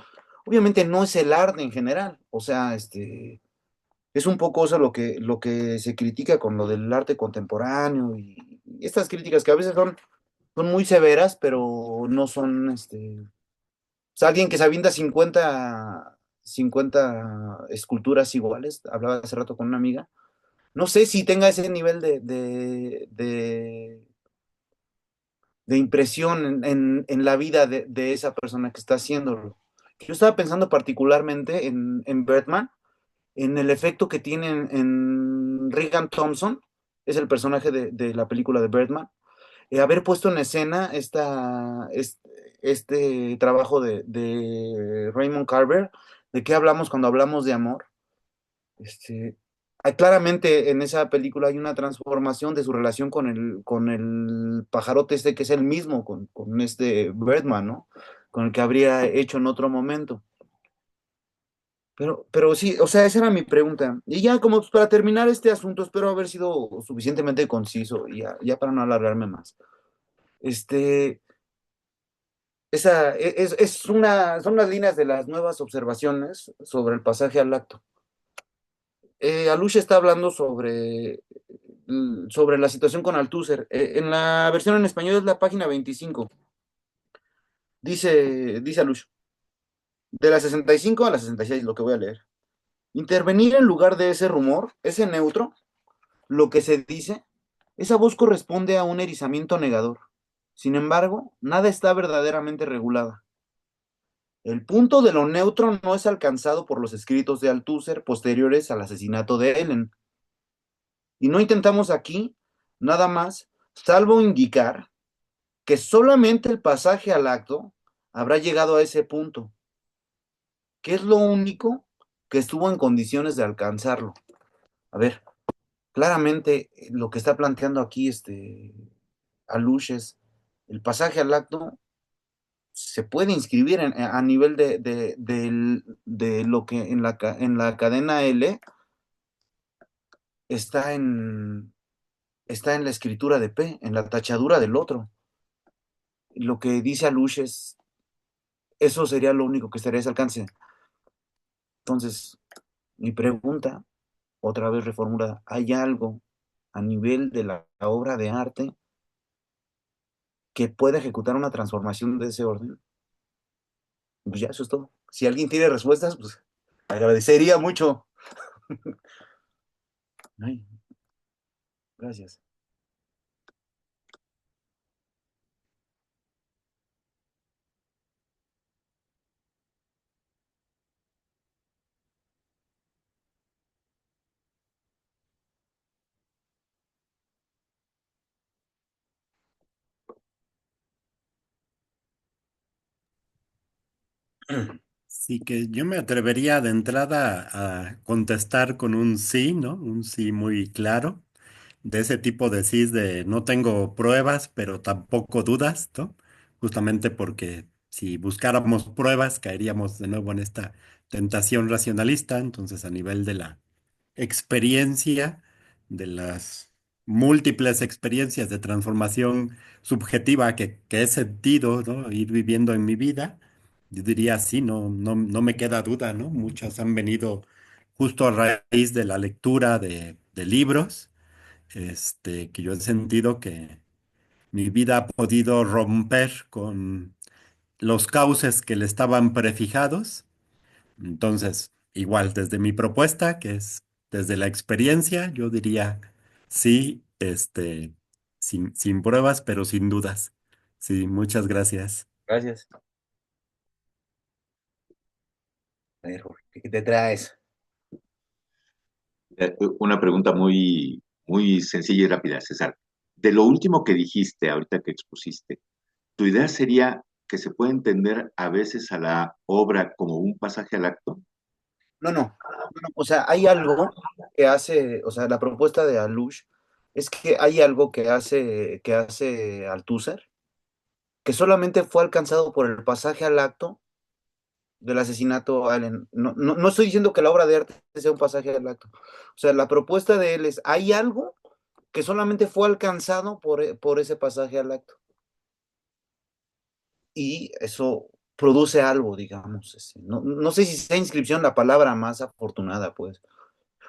Obviamente no es el arte en general, o sea, es un poco eso lo que se critica con lo del arte contemporáneo y estas críticas que a veces son muy severas, pero no son, sea, alguien que se avienta 50 esculturas iguales, hablaba hace rato con una amiga, no sé si tenga ese nivel de impresión en la vida de esa persona que está haciéndolo. Yo estaba pensando particularmente en Birdman, en el efecto que tiene en Regan Thompson, es el personaje de la película de Birdman, haber puesto en escena este trabajo de Raymond Carver, de qué hablamos cuando hablamos de amor. Claramente en esa película hay una transformación de su relación con el pajarote que es el mismo, con este Birdman, ¿no? Con el que habría hecho en otro momento. Pero sí, o sea, esa era mi pregunta. Y ya como para terminar este asunto, espero haber sido suficientemente conciso y ya para no alargarme más. Este, son las líneas de las nuevas observaciones sobre el pasaje al acto. Alush está hablando sobre la situación con Althusser. En la versión en español es la página 25. Dice Alush, de la 65 a la 66, lo que voy a leer. Intervenir en lugar de ese rumor, ese neutro, lo que se dice, esa voz corresponde a un erizamiento negador. Sin embargo, nada está verdaderamente regulada. El punto de lo neutro no es alcanzado por los escritos de Althusser posteriores al asesinato de Ellen. Y no intentamos aquí nada más, salvo indicar que solamente el pasaje al acto habrá llegado a ese punto, que es lo único que estuvo en condiciones de alcanzarlo. A ver, claramente lo que está planteando aquí Alush es el pasaje al acto se puede inscribir a nivel de lo que en la cadena L está en la escritura de P, en la tachadura del otro. Lo que dice Alush es, eso sería lo único que estaría a ese alcance. Entonces, mi pregunta, otra vez reformulada, ¿hay algo a nivel de la obra de arte que pueda ejecutar una transformación de ese orden? Pues ya, eso es todo. Si alguien tiene respuestas, pues agradecería mucho. Ay, gracias. Sí que yo me atrevería de entrada a contestar con un sí, ¿no? Un sí muy claro, de ese tipo de sí de no tengo pruebas, pero tampoco dudas, ¿no? Justamente porque si buscáramos pruebas caeríamos de nuevo en esta tentación racionalista, entonces a nivel de la experiencia, de las múltiples experiencias de transformación subjetiva que he sentido, ¿no? Ir viviendo en mi vida, yo diría sí, no me queda duda, ¿no? Muchas han venido justo a raíz de la lectura de libros, que yo he sentido mi vida ha podido romper con los cauces que le estaban prefijados. Entonces, igual, desde mi propuesta, que es desde la experiencia, yo diría sí, sin pruebas, pero sin dudas. Sí, muchas gracias. Gracias. A ver, Jorge, ¿qué te traes? Una pregunta muy, muy sencilla y rápida, César. De lo último que dijiste, ahorita que expusiste, ¿tu idea sería que se puede entender a veces a la obra como un pasaje al acto? No, no, no, o sea, hay algo que hace, o sea, la propuesta de Alush es que hay algo que hace Althusser, que solamente fue alcanzado por el pasaje al acto del asesinato a Allen. No, no, no estoy diciendo que la obra de arte sea un pasaje al acto. O sea, la propuesta de él es, hay algo que solamente fue alcanzado por ese pasaje al acto. Y eso produce algo, digamos. No, no sé si sea inscripción la palabra más afortunada, pues.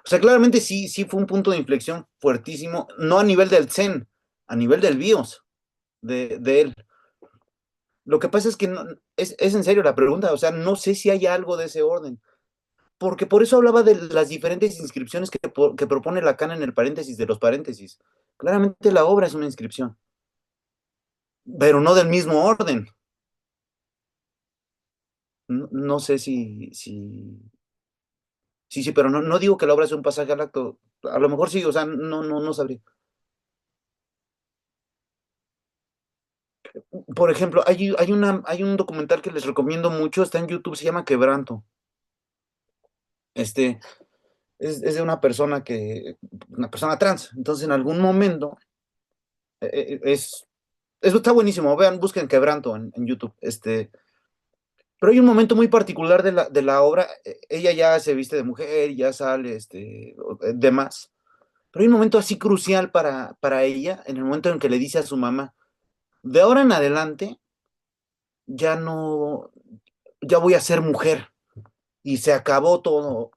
O sea, claramente sí, sí fue un punto de inflexión fuertísimo, no a nivel del Zen, a nivel del BIOS de él. Lo que pasa es que es en serio la pregunta, o sea, no sé si hay algo de ese orden, porque por eso hablaba de las diferentes inscripciones que propone Lacan en el paréntesis de los paréntesis. Claramente la obra es una inscripción, pero no del mismo orden. No, no sé sí, pero no, no digo que la obra sea un pasaje al acto. A lo mejor sí, o sea, no sabría. Por ejemplo, hay un documental que les recomiendo mucho, está en YouTube, se llama Quebranto. Este, es de una persona trans. Entonces, en algún momento, eso está buenísimo. Vean, busquen Quebranto en YouTube. Pero hay un momento muy particular de la obra. Ella ya se viste de mujer, ya sale, demás. Pero hay un momento así crucial para ella, en el momento en que le dice a su mamá, de ahora en adelante, ya no, ya voy a ser mujer. Y se acabó todo.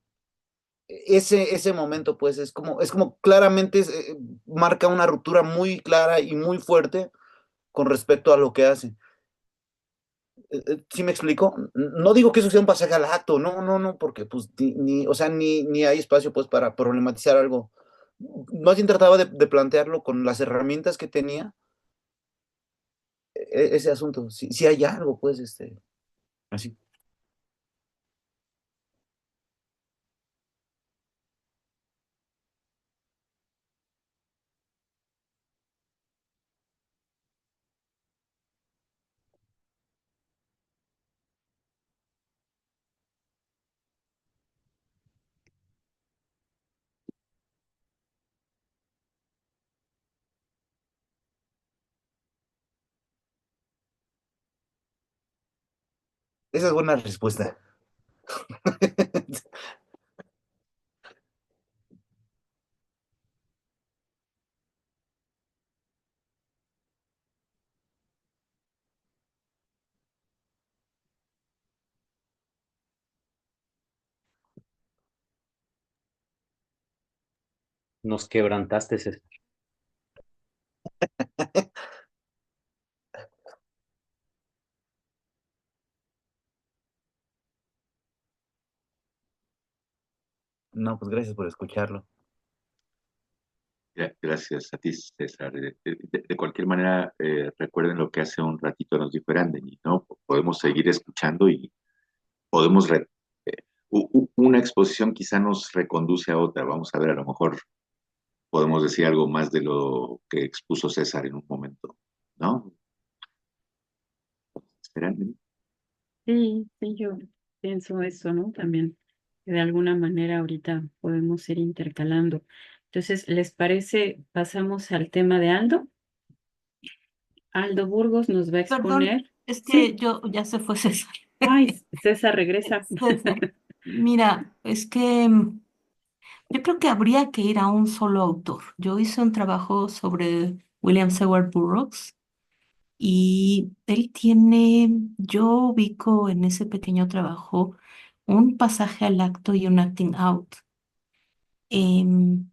Ese momento, pues, es como claramente marca una ruptura muy clara y muy fuerte con respecto a lo que hace. ¿Sí me explico? No digo que eso sea un pasaje al acto, no, porque pues o sea, ni hay espacio pues para problematizar algo. Más bien trataba de plantearlo con las herramientas que tenía ese asunto. Si hay algo, pues, así. Esa es buena respuesta. Nos quebrantaste, César. No, pues gracias por escucharlo. Gracias a ti, César. De cualquier manera, recuerden lo que hace un ratito nos dijo Eranden, ¿no? Podemos seguir escuchando y podemos... una exposición quizá nos reconduce a otra. Vamos a ver, a lo mejor podemos decir algo más de lo que expuso César en un momento, ¿no? Eranden. Sí, sí, yo pienso eso, ¿no? También, que de alguna manera ahorita podemos ir intercalando. Entonces, ¿les parece? Pasamos al tema de Aldo. Aldo Burgos nos va a Perdón, exponer. es que Sí, yo ya se fue César. ay, César regresa. César, mira, es que yo creo que habría que ir a un solo autor. Yo hice un trabajo sobre William Seward Burroughs y él tiene, yo ubico en ese pequeño trabajo un pasaje al acto y un acting out. Em,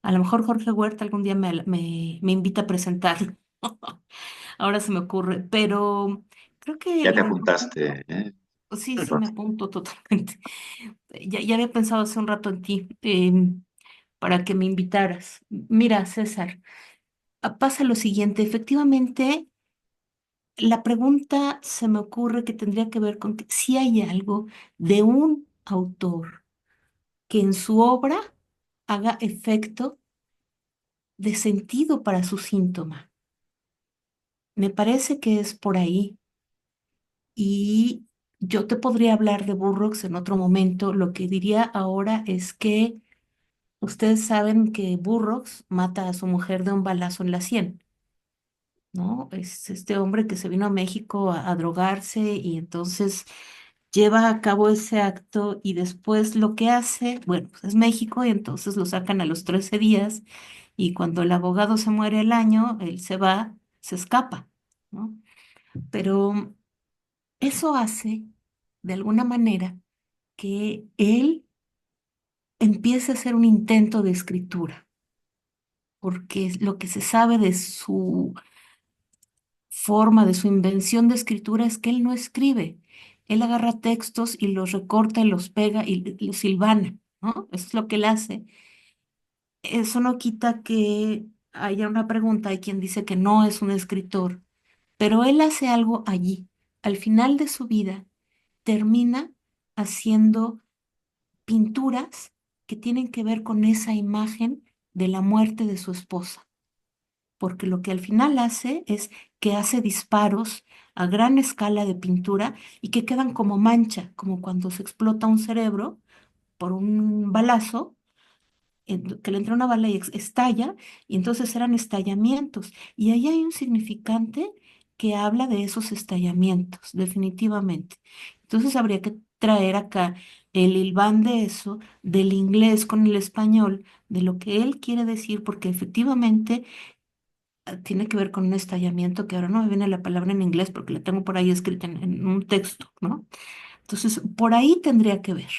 a lo mejor Jorge Huerta algún día me invita a presentarlo. Ahora se me ocurre, pero creo que Ya te lo importante, apuntaste, ¿eh? sí, sí, me apunto totalmente. Ya había pensado hace un rato en ti, para que me invitaras. Mira, César, pasa lo siguiente, efectivamente, la pregunta se me ocurre que tendría que ver con que si hay algo de un autor que en su obra haga efecto de sentido para su síntoma. Me parece que es por ahí. Y yo te podría hablar de Burroughs en otro momento. Lo que diría ahora es que ustedes saben que Burroughs mata a su mujer de un balazo en la sien, ¿no? Es este hombre que se vino a México a drogarse y entonces lleva a cabo ese acto y después lo que hace, bueno, pues es México y entonces lo sacan a los 13 días y cuando el abogado se muere el año, él se va, se escapa, ¿no? Pero eso hace, de alguna manera, que él empiece a hacer un intento de escritura, porque lo que se sabe de su forma, de su invención de escritura es que él no escribe. Él agarra textos y los recorta y los pega y los hilvana, ¿no? Eso es lo que él hace. Eso no quita que haya una pregunta, hay quien dice que no es un escritor, pero él hace algo allí. Al final de su vida, termina haciendo pinturas que tienen que ver con esa imagen de la muerte de su esposa, porque lo que al final hace es que hace disparos a gran escala de pintura y que quedan como mancha, como cuando se explota un cerebro por un balazo, que le entra una bala y estalla, y entonces eran estallamientos. Y ahí hay un significante que habla de esos estallamientos, definitivamente. Entonces habría que traer acá el hilván de eso, del inglés con el español, de lo que él quiere decir, porque efectivamente tiene que ver con un estallamiento que ahora no me viene la palabra en inglés porque la tengo por ahí escrita en un texto, ¿no? Entonces, por ahí tendría que ver.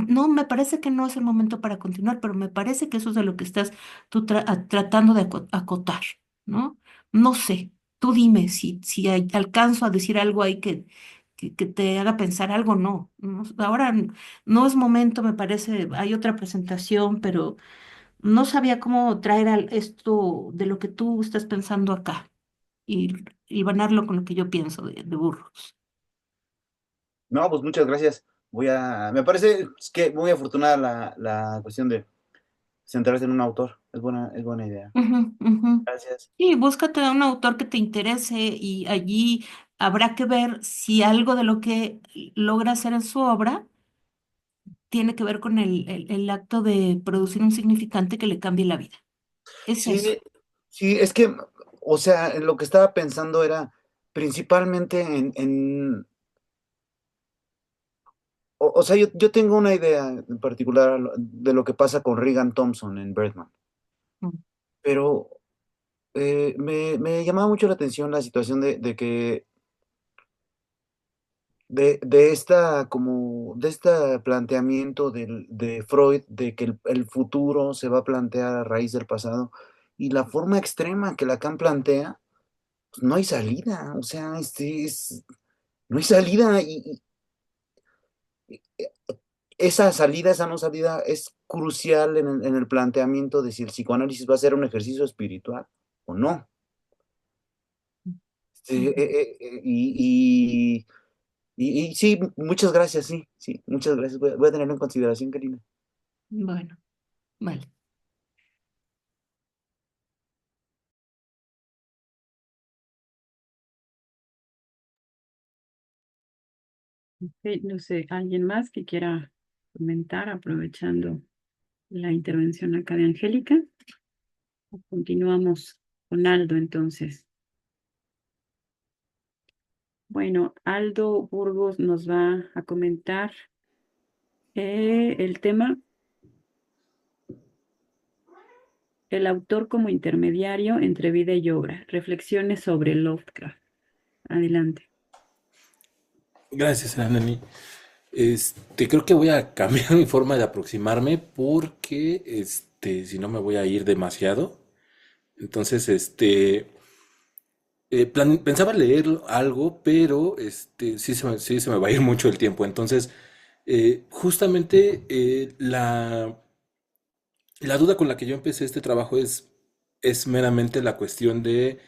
No, me parece que no es el momento para continuar, pero me parece que eso es de lo que estás tú tratando de acotar, ¿no? No sé, tú dime si alcanzo a decir algo ahí que te haga pensar algo, no. Ahora no es momento, me parece, hay otra presentación, pero no sabía cómo traer esto de lo que tú estás pensando acá y banarlo con lo que yo pienso de Burroughs. No, pues muchas gracias. Me parece que muy afortunada la cuestión de centrarse en un autor. Es buena idea. Ujú, ujú. Gracias. Sí, búscate a un autor que te interese y allí habrá que ver si algo de lo que logra hacer en su obra tiene que ver con el acto de producir un significante que le cambie la vida. Es eso. Sí, sí, es que, o sea, lo que estaba pensando era principalmente o sea, yo tengo una idea en particular de lo que pasa con Regan Thompson en Birdman, Mm, pero me llamaba mucho la atención la situación de que de esta como de este planteamiento de Freud de que el futuro se va a plantear a raíz del pasado y la forma extrema que Lacan plantea, pues no hay salida, o sea, no hay salida y esa salida, esa no salida es crucial en el planteamiento de si el psicoanálisis va a ser un ejercicio espiritual o no. ujú. Y sí, muchas gracias, sí, sí, muchas gracias. Voy a tenerlo en consideración, Karina. Bueno, vale. Ok, no sé, ¿alguien más que quiera comentar aprovechando la intervención acá de Angélica? Continuamos con Aldo entonces. Bueno, Aldo Burgos nos va a comentar el tema, el autor como intermediario entre vida y obra, reflexiones sobre Lovecraft. Adelante. Gracias, Anani. Creo que voy a cambiar mi forma de aproximarme porque, si no me voy a ir demasiado. Entonces, pensaba leer algo, pero sí se me va a ir mucho el tiempo. Entonces, justamente la duda con la que yo empecé este trabajo es meramente la cuestión de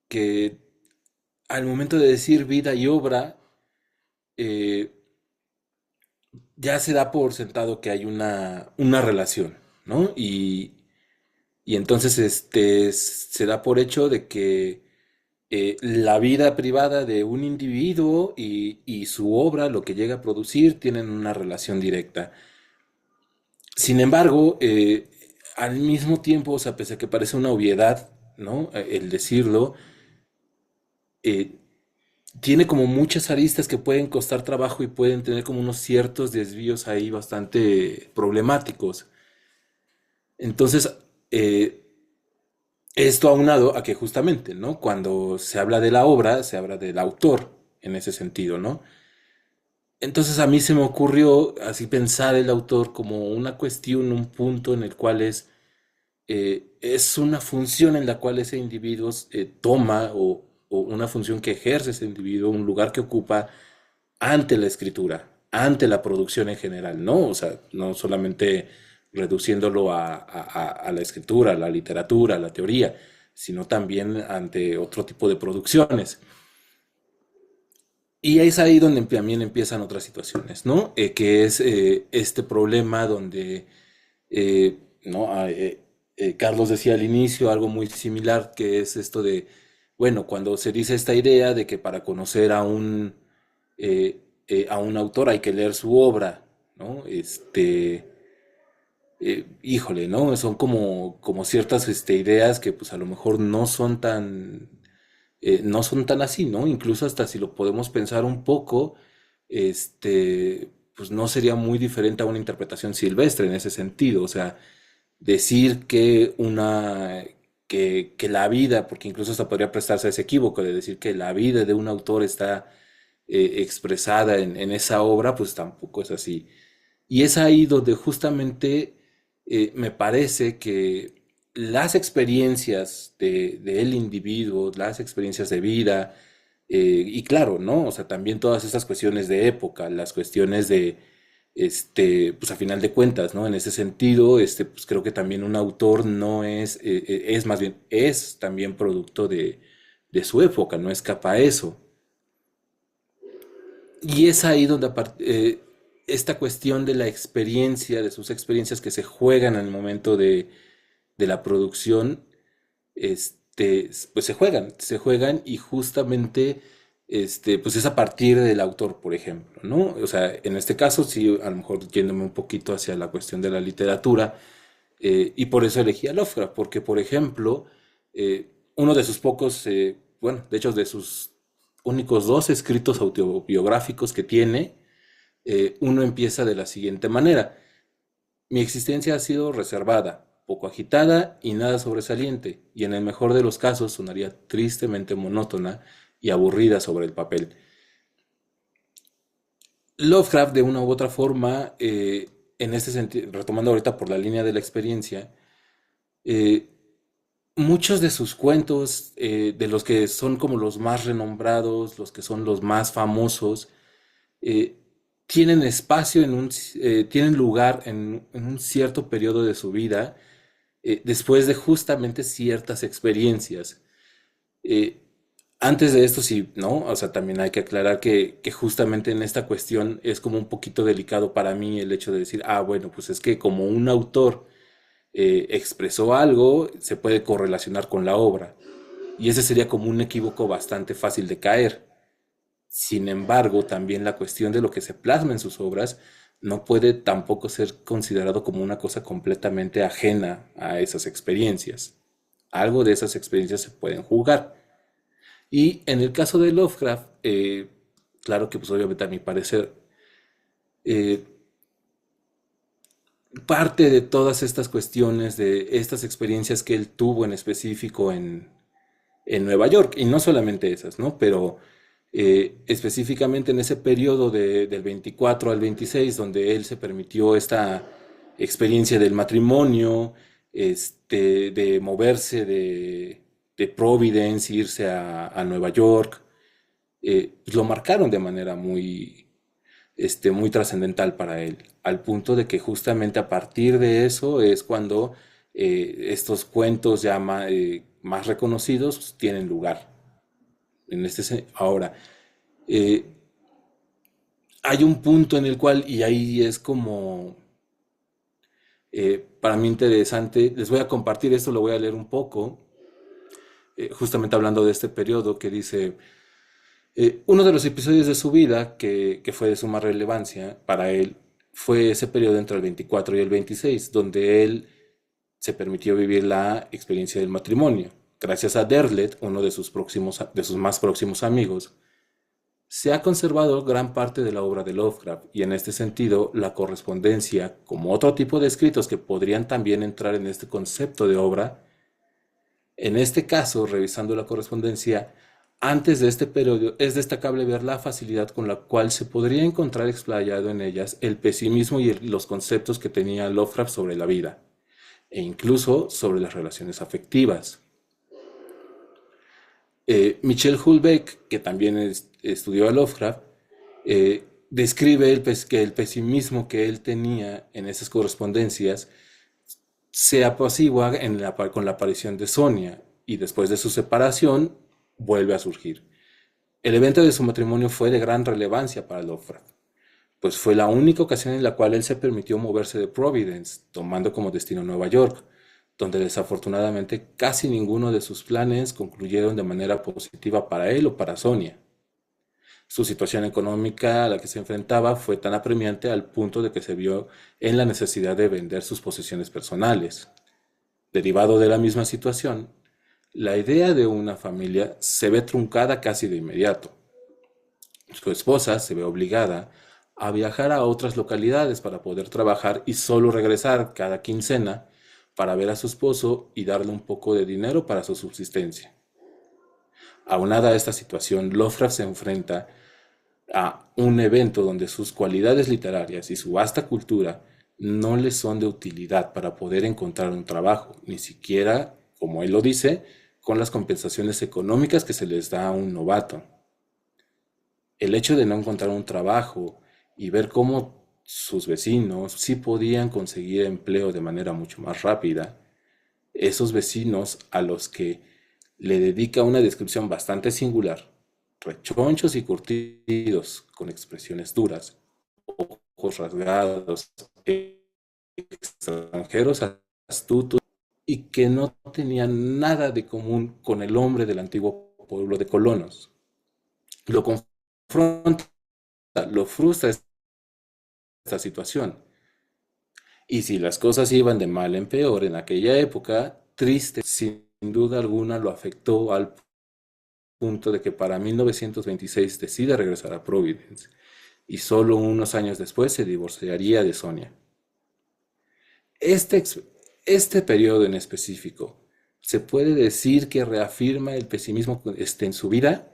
que al momento de decir vida y obra, eh, ya se da por sentado que hay una relación, ¿no? Y entonces se da por hecho de que la vida privada de un individuo y su obra, lo que llega a producir, tienen una relación directa. Sin embargo, al mismo tiempo, o sea, pese a que parece una obviedad, ¿no? El decirlo, eh, tiene como muchas aristas que pueden costar trabajo y pueden tener como unos ciertos desvíos ahí bastante problemáticos. Entonces, eh, esto aunado a que justamente, ¿no? Cuando se habla de la obra, se habla del autor en ese sentido, ¿no? Entonces a mí se me ocurrió así pensar el autor como una cuestión, un punto en el cual es una función en la cual ese individuo toma o una función que ejerce ese individuo, un lugar que ocupa ante la escritura, ante la producción en general, ¿no? O sea, no solamente reduciéndolo a la escritura, a la literatura, a la teoría, sino también ante otro tipo de producciones. Y es ahí donde también empiezan otras situaciones, ¿no? Que es este problema donde, ¿no? Carlos decía al inicio algo muy similar, que es esto de, bueno, cuando se dice esta idea de que para conocer a un autor hay que leer su obra, ¿no? Híjole, ¿no? Son como ciertas ideas que pues a lo mejor no son tan así, ¿no? Incluso hasta si lo podemos pensar un poco, pues no sería muy diferente a una interpretación silvestre en ese sentido. O sea, decir que la vida, porque incluso hasta podría prestarse a ese equívoco de decir que la vida de un autor está expresada en esa obra, pues tampoco es así. Y es ahí donde justamente me parece que las experiencias del individuo, las experiencias de vida, y claro, ¿no? O sea, también todas esas cuestiones de época, las cuestiones pues a final de cuentas, ¿no? En ese sentido, pues creo que también un autor no es más bien, es también producto de su época, no escapa a eso. Y es ahí donde esta cuestión de la experiencia, de sus experiencias que se juegan al momento de la producción, pues se juegan y justamente, pues es a partir del autor, por ejemplo, ¿no? O sea, en este caso, sí, a lo mejor yéndome un poquito hacia la cuestión de la literatura, y por eso elegí a Lovecraft, porque, por ejemplo, uno de sus pocos, bueno, de hecho, de sus únicos dos escritos autobiográficos que tiene, uno empieza de la siguiente manera. Mi existencia ha sido reservada, poco agitada y nada sobresaliente, y en el mejor de los casos sonaría tristemente monótona y aburrida sobre el papel. Lovecraft, de una u otra forma, en este sentido, retomando ahorita por la línea de la experiencia, eh, muchos de sus cuentos, de los que son como los más renombrados, los que son los más famosos, eh, tienen espacio tienen lugar en un cierto periodo de su vida, después de justamente ciertas experiencias. Eh, Antes de esto, sí, ¿no? O sea, también hay que aclarar que justamente en esta cuestión es como un poquito delicado para mí el hecho de decir, bueno, pues es que como un autor expresó algo, se puede correlacionar con la obra. Y ese sería como un equívoco bastante fácil de caer. Sin embargo, también la cuestión de lo que se plasma en sus obras no puede tampoco ser considerado como una cosa completamente ajena a esas experiencias. Algo de esas experiencias se pueden jugar. Y en el caso de Lovecraft, claro que pues obviamente a mi parecer, eh, parte de todas estas cuestiones, de estas experiencias que él tuvo en específico en Nueva York, y no solamente esas, ¿no? Pero específicamente en ese periodo del 24 al 26, donde él se permitió esta experiencia del matrimonio, de moverse de Providence, irse a Nueva York, pues lo marcaron de manera muy trascendental para él, al punto de que justamente a partir de eso es cuando estos cuentos ya más reconocidos tienen lugar. Ahora, eh, hay un punto en el cual, y ahí es como para mí interesante, les voy a compartir esto, lo voy a leer un poco, justamente hablando de este periodo que dice, uno de los episodios de su vida que fue de suma relevancia para él fue ese periodo entre el 24 y el 26, donde él se permitió vivir la experiencia del matrimonio. Gracias a Derlet, uno de sus más próximos amigos, se ha conservado gran parte de la obra de Lovecraft y en este sentido la correspondencia, como otro tipo de escritos que podrían también entrar en este concepto de obra. En este caso, revisando la correspondencia antes de este periodo, es destacable ver la facilidad con la cual se podría encontrar explayado en ellas el pesimismo y los conceptos que tenía Lovecraft sobre la vida, e incluso sobre las relaciones afectivas. Michel Houellebecq, que también estudió a Lovecraft, describe que el pesimismo que él tenía en esas correspondencias se apacigua con la aparición de Sonia, y después de su separación vuelve a surgir. El evento de su matrimonio fue de gran relevancia para Lovecraft, pues fue la única ocasión en la cual él se permitió moverse de Providence, tomando como destino Nueva York, donde desafortunadamente casi ninguno de sus planes concluyeron de manera positiva para él o para Sonia. Su situación económica a la que se enfrentaba fue tan apremiante al punto de que se vio en la necesidad de vender sus posesiones personales. Derivado de la misma situación, la idea de una familia se ve truncada casi de inmediato. Su esposa se ve obligada a viajar a otras localidades para poder trabajar y solo regresar cada quincena para ver a su esposo y darle un poco de dinero para su subsistencia. Aunada a esta situación, Lovecraft se enfrenta a un evento donde sus cualidades literarias y su vasta cultura no le son de utilidad para poder encontrar un trabajo, ni siquiera, como él lo dice, con las compensaciones económicas que se les da a un novato. El hecho de no encontrar un trabajo y ver cómo sus vecinos sí podían conseguir empleo de manera mucho más rápida, esos vecinos a los que le dedica una descripción bastante singular, rechonchos y curtidos, con expresiones duras, ojos rasgados, extranjeros astutos y que no tenían nada de común con el hombre del antiguo pueblo de colonos. Lo confronta, lo frustra esta situación. Y si las cosas iban de mal en peor en aquella época, triste, sin duda alguna lo afectó al punto de que para 1926 decide regresar a Providence y solo unos años después se divorciaría de Sonia. Este periodo en específico, ¿se puede decir que reafirma el pesimismo en su vida?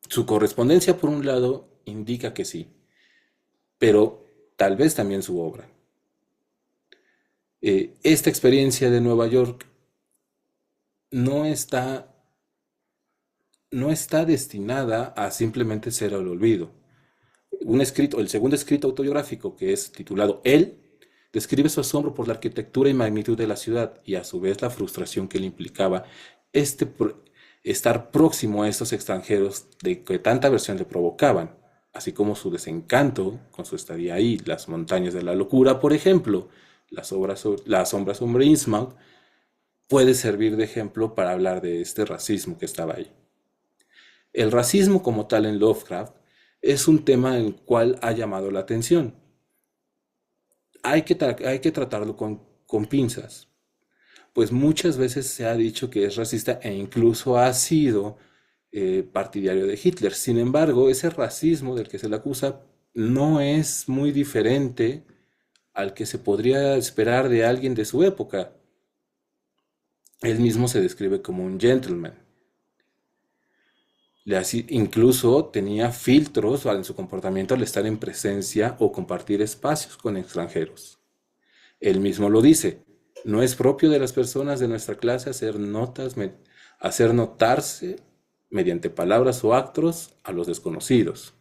Su correspondencia, por un lado, indica que sí, pero tal vez también su obra. Esta experiencia de Nueva York no está destinada a simplemente ser el olvido. El segundo escrito autobiográfico, que es titulado Él, describe su asombro por la arquitectura y magnitud de la ciudad y a su vez la frustración que le implicaba estar próximo a estos extranjeros de que tanta aversión le provocaban, así como su desencanto con su estadía ahí. Las montañas de la locura, por ejemplo, la sombra sobre Innsmouth, puede servir de ejemplo para hablar de este racismo que estaba ahí. El racismo como tal en Lovecraft es un tema en el cual ha llamado la atención. Hay que tratarlo con pinzas, pues muchas veces se ha dicho que es racista e incluso ha sido partidario de Hitler. Sin embargo, ese racismo del que se le acusa no es muy diferente al que se podría esperar de alguien de su época. Él mismo se describe como un gentleman. Incluso tenía filtros en su comportamiento al estar en presencia o compartir espacios con extranjeros. Él mismo lo dice: No es propio de las personas de nuestra clase hacer notarse mediante palabras o actos a los desconocidos.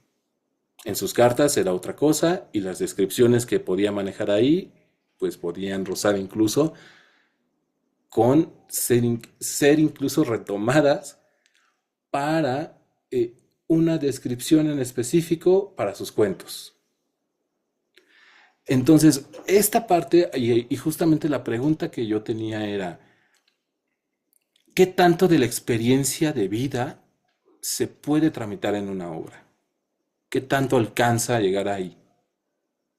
En sus cartas era otra cosa y las descripciones que podía manejar ahí, pues podían rozar incluso con ser incluso retomadas para una descripción en específico para sus cuentos. Entonces, esta parte, y justamente la pregunta que yo tenía era, ¿qué tanto de la experiencia de vida se puede tramitar en una obra? ¿Qué tanto alcanza a llegar ahí?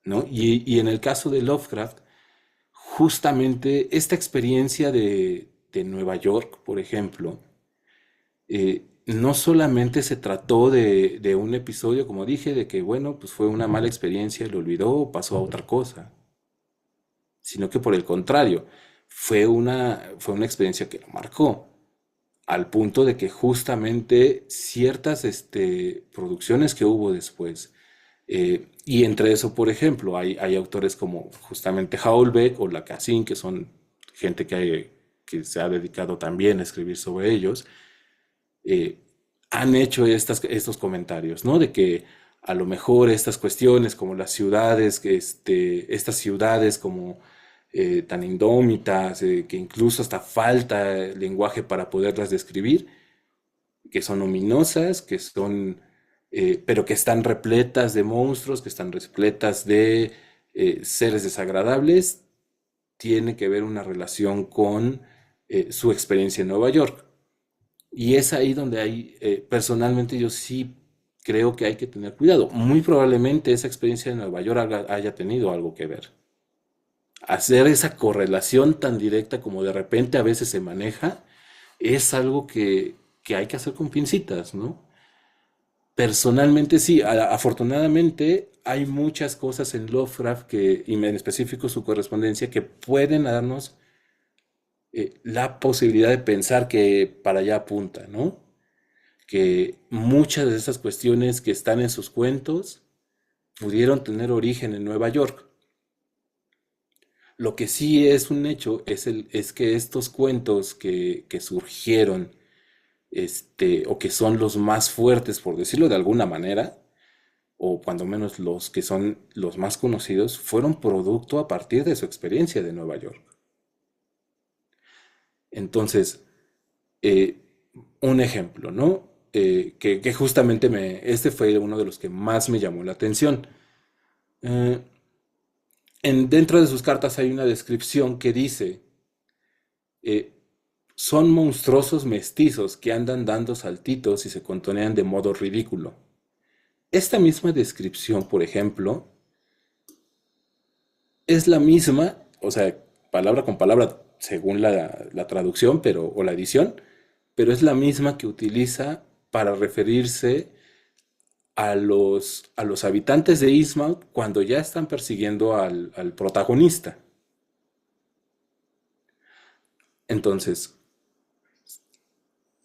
¿No? Y en el caso de Lovecraft, justamente esta experiencia de Nueva York, por ejemplo, no solamente se trató de un episodio, como dije, de que, bueno, pues fue una mala experiencia, lo olvidó, pasó a otra cosa, sino que por el contrario, fue una experiencia que lo marcó, al punto de que justamente ciertas producciones que hubo después, y entre eso, por ejemplo, hay autores como justamente Houellebecq o Lacassin, que son gente que se ha dedicado también a escribir sobre ellos, eh, han hecho estos comentarios, ¿no? De que a lo mejor estas cuestiones como las ciudades, estas ciudades como tan indómitas, que incluso hasta falta lenguaje para poderlas describir, que son ominosas, pero que están repletas de monstruos, que están repletas de seres desagradables, tiene que ver una relación con su experiencia en Nueva York. Y es ahí donde personalmente yo sí creo que hay que tener cuidado. Muy probablemente esa experiencia en Nueva York haya tenido algo que ver. Hacer esa correlación tan directa como de repente a veces se maneja, es algo que hay que hacer con pincitas, ¿no? Personalmente sí, afortunadamente hay muchas cosas en Lovecraft y en específico su correspondencia que pueden darnos la posibilidad de pensar que para allá apunta, ¿no? Que muchas de esas cuestiones que están en sus cuentos pudieron tener origen en Nueva York. Lo que sí es un hecho es que estos cuentos que surgieron, o que son los más fuertes, por decirlo de alguna manera, o cuando menos los que son los más conocidos, fueron producto a partir de su experiencia de Nueva York. Entonces, un ejemplo, ¿no? Que justamente este fue uno de los que más me llamó la atención. Eh, Dentro de sus cartas hay una descripción que dice, eh, son monstruosos mestizos que andan dando saltitos y se contonean de modo ridículo. Esta misma descripción, por ejemplo, es la misma, o sea, palabra con palabra, según la traducción o la edición, pero es la misma que utiliza para referirse a los habitantes de Innsmouth cuando ya están persiguiendo al protagonista. Entonces,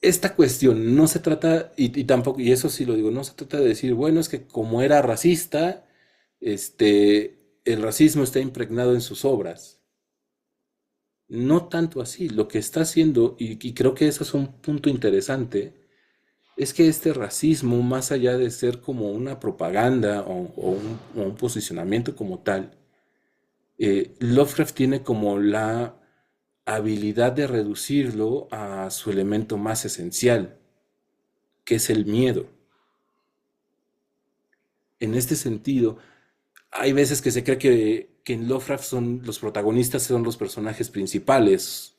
esta cuestión no se trata, y tampoco, y eso sí lo digo, no se trata de decir, bueno, es que como era racista, el racismo está impregnado en sus obras. No tanto así. Lo que está haciendo, y creo que eso es un punto interesante, es que este racismo, más allá de ser como una propaganda o un posicionamiento como tal, Lovecraft tiene como la habilidad de reducirlo a su elemento más esencial, que es el miedo. En este sentido, hay veces que se cree que en Lovecraft los protagonistas son los personajes principales,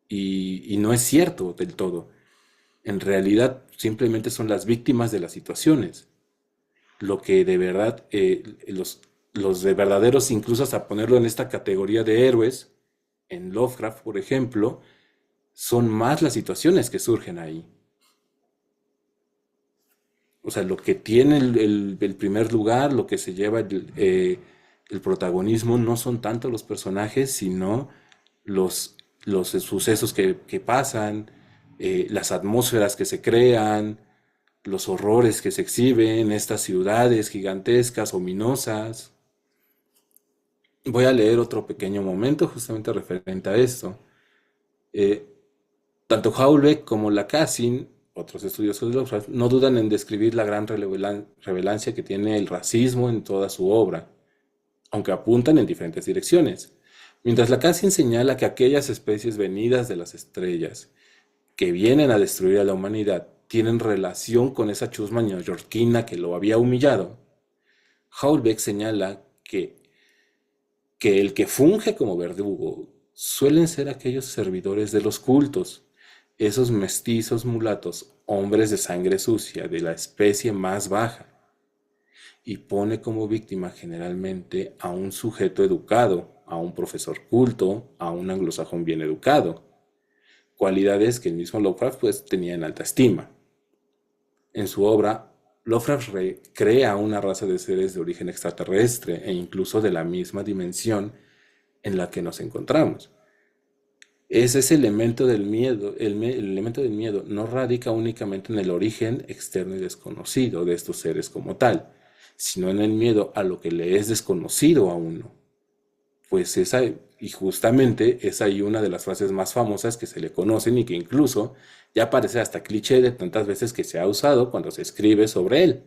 y no es cierto del todo. En realidad, simplemente son las víctimas de las situaciones. Lo que de verdad, los de verdaderos, incluso hasta ponerlo en esta categoría de héroes, en Lovecraft, por ejemplo, son más las situaciones que surgen ahí. O sea, lo que tiene el primer lugar, lo que se lleva el protagonismo, no son tanto los personajes, sino los sucesos que pasan, las atmósferas que se crean, los horrores que se exhiben, estas ciudades gigantescas, ominosas. voy a leer otro pequeño momento justamente referente a esto. Eh, Tanto Houellebecq como Lacassin, otros estudiosos de Lovecraft, no dudan en describir la gran relevancia que tiene el racismo en toda su obra, aunque apuntan en diferentes direcciones. Mientras Lacassin señala que aquellas especies venidas de las estrellas que vienen a destruir a la humanidad tienen relación con esa chusma neoyorquina que lo había humillado, Houellebecq señala que el que funge como verdugo suelen ser aquellos servidores de los cultos, esos mestizos mulatos, hombres de sangre sucia, de la especie más baja, y pone como víctima generalmente a un sujeto educado, a un profesor culto, a un anglosajón bien educado, cualidades que el mismo Lovecraft pues tenía en alta estima. En su obra, Lovecraft crea una raza de seres de origen extraterrestre e incluso de la misma dimensión en la que nos encontramos. Ese elemento del miedo, el elemento del miedo no radica únicamente en el origen externo y desconocido de estos seres como tal, sino en el miedo a lo que le es desconocido a uno. Pues y justamente es ahí una de las frases más famosas que se le conocen y que incluso ya parece hasta cliché de tantas veces que se ha usado cuando se escribe sobre él.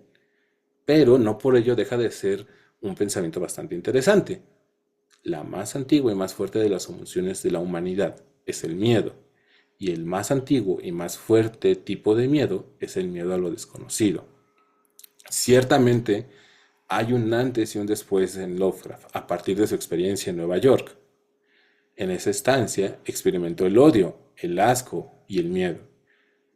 Pero no por ello deja de ser un pensamiento bastante interesante. La más antigua y más fuerte de las emociones de la humanidad es el miedo, y el más antiguo y más fuerte tipo de miedo es el miedo a lo desconocido. Ciertamente, hay un antes y un después en Lovecraft a partir de su experiencia en Nueva York. En esa estancia experimentó el odio, el asco y el miedo,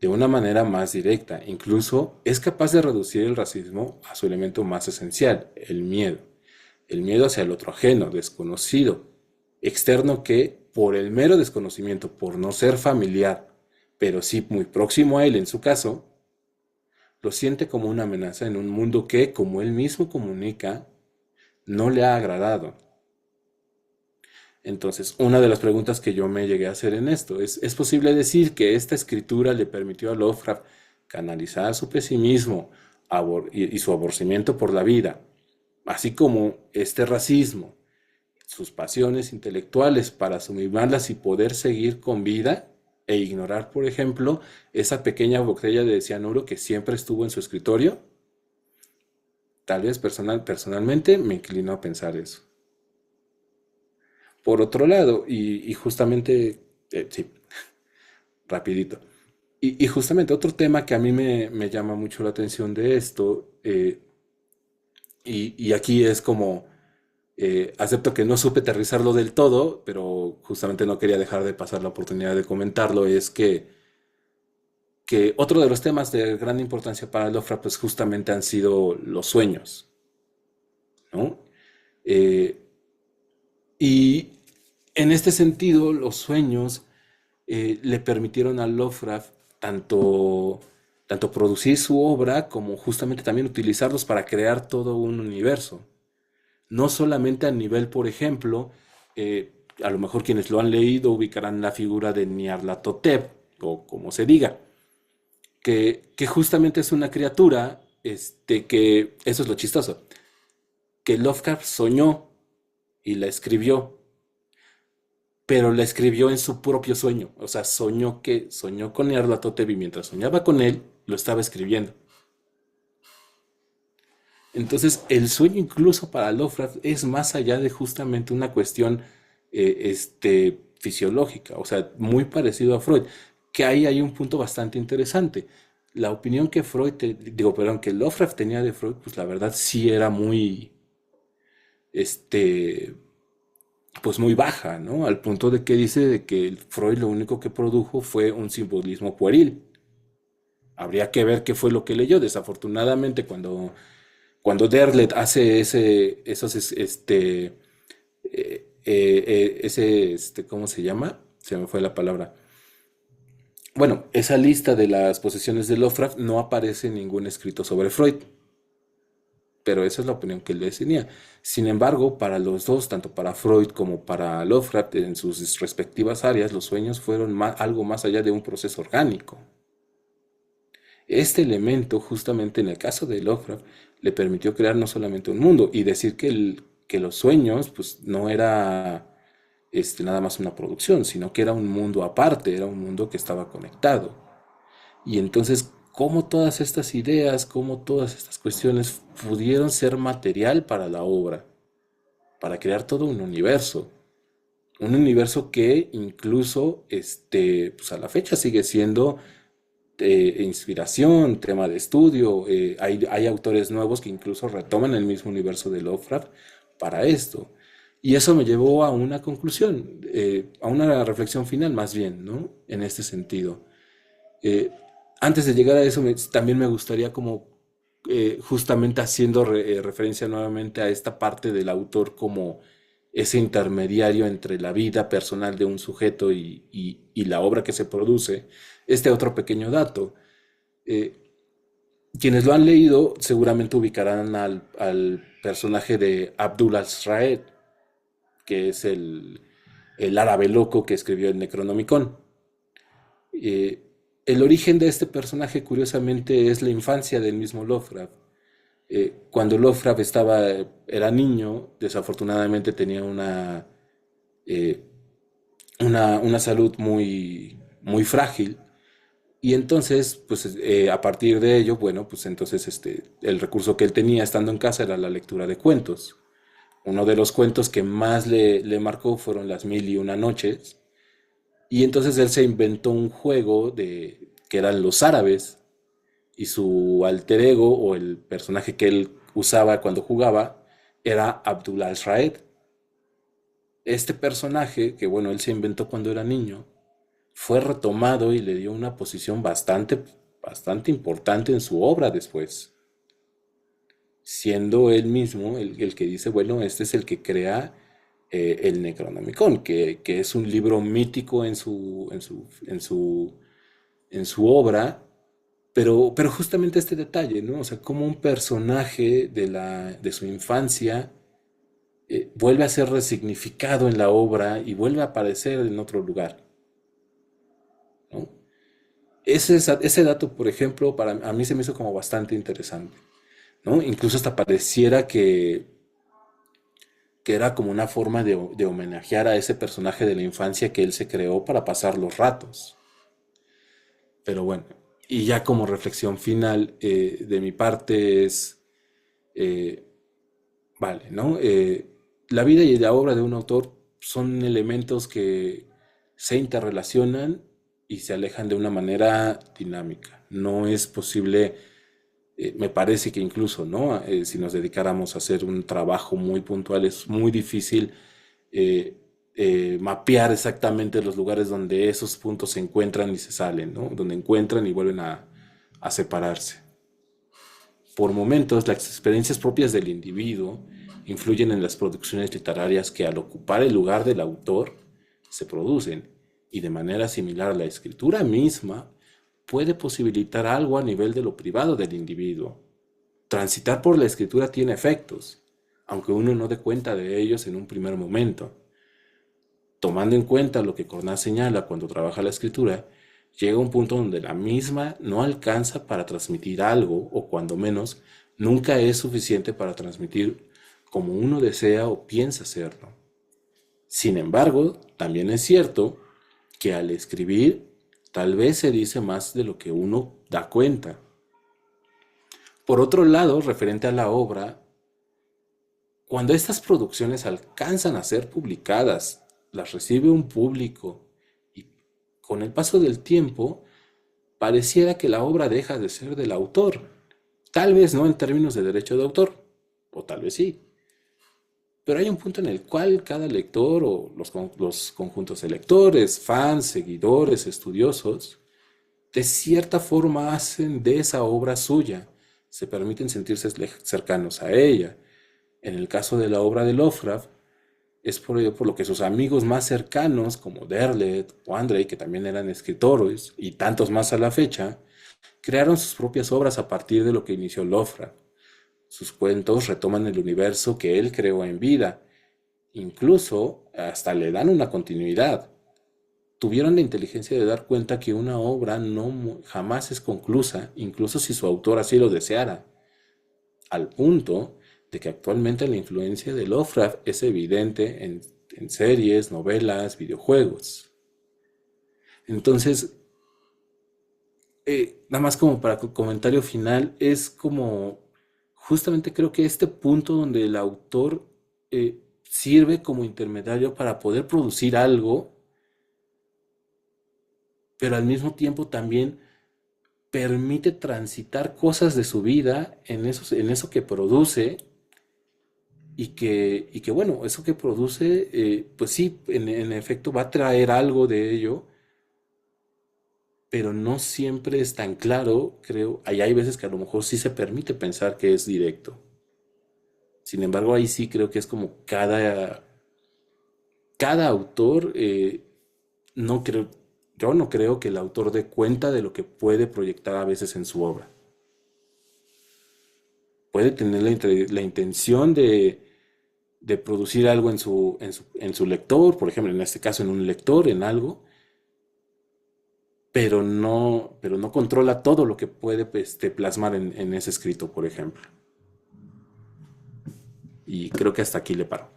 de una manera más directa. Incluso es capaz de reducir el racismo a su elemento más esencial, el miedo. El miedo hacia el otro ajeno, desconocido, externo que, por el mero desconocimiento, por no ser familiar, pero sí muy próximo a él en su caso, lo siente como una amenaza en un mundo que, como él mismo comunica, no le ha agradado. Entonces, una de las preguntas que yo me llegué a hacer en esto ¿es posible decir que esta escritura le permitió a Lovecraft canalizar su pesimismo y su aborrecimiento por la vida, así como este racismo, sus pasiones intelectuales para sublimarlas y poder seguir con vida e ignorar, por ejemplo, esa pequeña botella de cianuro que siempre estuvo en su escritorio? Tal vez personalmente me inclino a pensar eso. Por otro lado, y justamente, sí, rapidito, y justamente otro tema que a mí me llama mucho la atención de esto, y aquí es como, acepto que no supe aterrizarlo del todo, pero justamente no quería dejar de pasar la oportunidad de comentarlo, es que otro de los temas de gran importancia para Lovecraft pues justamente han sido los sueños, ¿no? Y en este sentido, los sueños le permitieron a Lovecraft tanto producir su obra como justamente también utilizarlos para crear todo un universo. No solamente a nivel, por ejemplo, a lo mejor quienes lo han leído ubicarán la figura de Nyarlathotep, o como se diga, que justamente es una criatura, que, eso es lo chistoso, que Lovecraft soñó y la escribió, pero la escribió en su propio sueño. O sea, soñó con Nyarlathotep y mientras soñaba con él, lo estaba escribiendo. Entonces, el sueño incluso para Lovecraft es más allá de justamente una cuestión fisiológica, o sea, muy parecido a Freud, que ahí hay un punto bastante interesante. La opinión que que Lovecraft tenía de Freud, pues la verdad sí era muy, pues muy baja, ¿no? Al punto de que dice de que Freud lo único que produjo fue un simbolismo pueril. Habría que ver qué fue lo que leyó. Desafortunadamente, cuando Derlet hace ¿cómo se llama? Se me fue la palabra. Bueno, esa lista de las posesiones de Lovecraft no aparece ningún escrito sobre Freud, pero esa es la opinión que él tenía. Sin embargo, para los dos, tanto para Freud como para Lovecraft, en sus respectivas áreas, los sueños fueron algo más allá de un proceso orgánico. Este elemento, justamente en el caso de Lovecraft, le permitió crear no solamente un mundo y decir que los sueños, pues no era nada más una producción, sino que era un mundo aparte, era un mundo que estaba conectado. Y entonces, cómo todas estas ideas, cómo todas estas cuestiones pudieron ser material para la obra, para crear todo un universo que incluso pues a la fecha sigue siendo inspiración, tema de estudio. Hay autores nuevos que incluso retoman el mismo universo de Lovecraft para esto. Y eso me llevó a una conclusión, a una reflexión final más bien, ¿no? En este sentido. Eh, Antes de llegar a eso, también me gustaría como, justamente haciendo referencia nuevamente a esta parte del autor como ese intermediario entre la vida personal de un sujeto y la obra que se produce, este otro pequeño dato. Eh, Quienes lo han leído seguramente ubicarán al personaje de Abdul al-Raed, que es el árabe loco que escribió el Necronomicon. Eh, el origen de este personaje, curiosamente, es la infancia del mismo Lovecraft. Cuando Lovecraft era niño, desafortunadamente tenía eh, una salud muy, muy frágil. Y entonces, pues a partir de ello, bueno, pues entonces el recurso que él tenía estando en casa era la lectura de cuentos. Uno de los cuentos que más le marcó fueron Las Mil y Una Noches. Y entonces él se inventó un juego que eran los árabes, y su alter ego o el personaje que él usaba cuando jugaba era Abdul al-Raed. Este personaje, que bueno, él se inventó cuando era niño, fue retomado y le dio una posición bastante, bastante importante en su obra después, siendo él mismo el que dice, bueno, este es el que crea el Necronomicon, que es un libro mítico en su obra, pero justamente este detalle, ¿no? O sea, como un personaje de su infancia vuelve a ser resignificado en la obra y vuelve a aparecer en otro lugar, ¿no? Ese dato, por ejemplo, a mí se me hizo como bastante interesante, ¿no? Incluso hasta pareciera que era como una forma de homenajear a ese personaje de la infancia que él se creó para pasar los ratos. Pero bueno, y ya como reflexión final de mi parte es, eh, vale, ¿no? La vida y la obra de un autor son elementos que se interrelacionan y se alejan de una manera dinámica. No es posible, me parece que incluso, ¿no? Si nos dedicáramos a hacer un trabajo muy puntual, es muy difícil eh, mapear exactamente los lugares donde esos puntos se encuentran y se salen, ¿no? Donde encuentran y vuelven a separarse. Por momentos, las experiencias propias del individuo influyen en las producciones literarias que al ocupar el lugar del autor se producen, y de manera similar la escritura misma puede posibilitar algo a nivel de lo privado del individuo. Transitar por la escritura tiene efectos, aunque uno no dé cuenta de ellos en un primer momento. Tomando en cuenta lo que Cornell señala cuando trabaja la escritura, llega un punto donde la misma no alcanza para transmitir algo, o cuando menos, nunca es suficiente para transmitir como uno desea o piensa hacerlo. Sin embargo, también es cierto que al escribir tal vez se dice más de lo que uno da cuenta. Por otro lado, referente a la obra, cuando estas producciones alcanzan a ser publicadas, las recibe un público y con el paso del tiempo pareciera que la obra deja de ser del autor. Tal vez no en términos de derecho de autor, o tal vez sí. Pero hay un punto en el cual cada lector o los conjuntos de lectores, fans, seguidores, estudiosos, de cierta forma hacen de esa obra suya, se permiten sentirse cercanos a ella. En el caso de la obra de Lovecraft, es por ello por lo que sus amigos más cercanos, como Derlet o Andrei, que también eran escritores, y tantos más a la fecha, crearon sus propias obras a partir de lo que inició Lovecraft. Sus cuentos retoman el universo que él creó en vida, incluso hasta le dan una continuidad. Tuvieron la inteligencia de dar cuenta que una obra jamás es conclusa, incluso si su autor así lo deseara, al punto de que actualmente la influencia de Lovecraft es evidente en series, novelas, videojuegos. Entonces, nada más como para comentario final, es como, justamente creo que este punto donde el autor sirve como intermediario para poder producir algo, pero al mismo tiempo también permite transitar cosas de su vida en eso que produce y que bueno, eso que produce, pues sí, en efecto va a traer algo de ello, pero no siempre es tan claro, creo. Ahí hay veces que a lo mejor sí se permite pensar que es directo. Sin embargo, ahí sí creo que es como cada autor, no creo, yo no creo que el autor dé cuenta de lo que puede proyectar a veces en su obra. Puede tener la intención de producir algo en su lector, por ejemplo, en este caso en un lector, en algo, pero no controla todo lo que puede plasmar en ese escrito, por ejemplo. Y creo que hasta aquí le paro.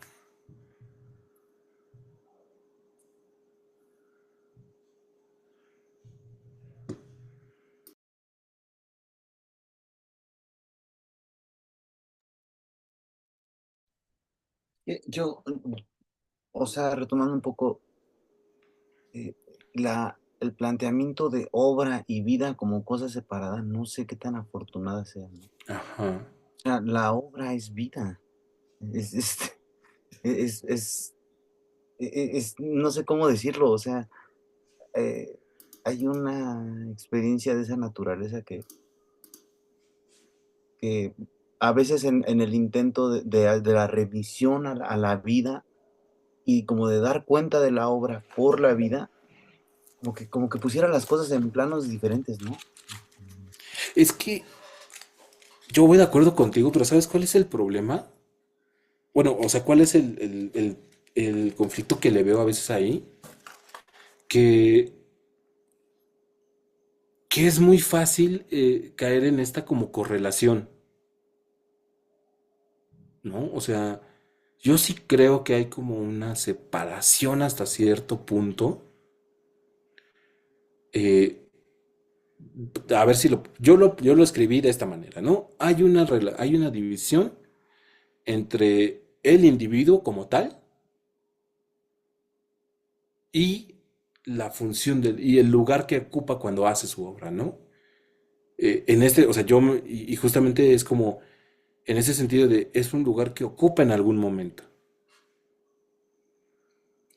Yo, o sea, retomando un poco eh, el planteamiento de obra y vida como cosas separadas, no sé qué tan afortunada sea, ¿no? Ajá. O sea, la obra es vida, es, es, es, es- no sé cómo decirlo, o sea, eh, hay una experiencia de esa naturaleza que a veces en el intento de la revisión a la vida y como de dar cuenta de la obra por la vida, como que pusiera las cosas en planos diferentes, ¿no? Es que yo voy de acuerdo contigo, pero ¿sabes cuál es el problema? Bueno, o sea, ¿cuál es el conflicto que le veo a veces ahí? Que, que es muy fácil caer en esta como correlación, ¿no? O sea, yo sí creo que hay como una separación hasta cierto punto. eh, a ver si yo lo escribí de esta manera, ¿no? Hay una división entre el individuo como tal y la función y el lugar que ocupa cuando hace su obra, ¿no? O sea, y justamente es como, en ese sentido es un lugar que ocupa en algún momento.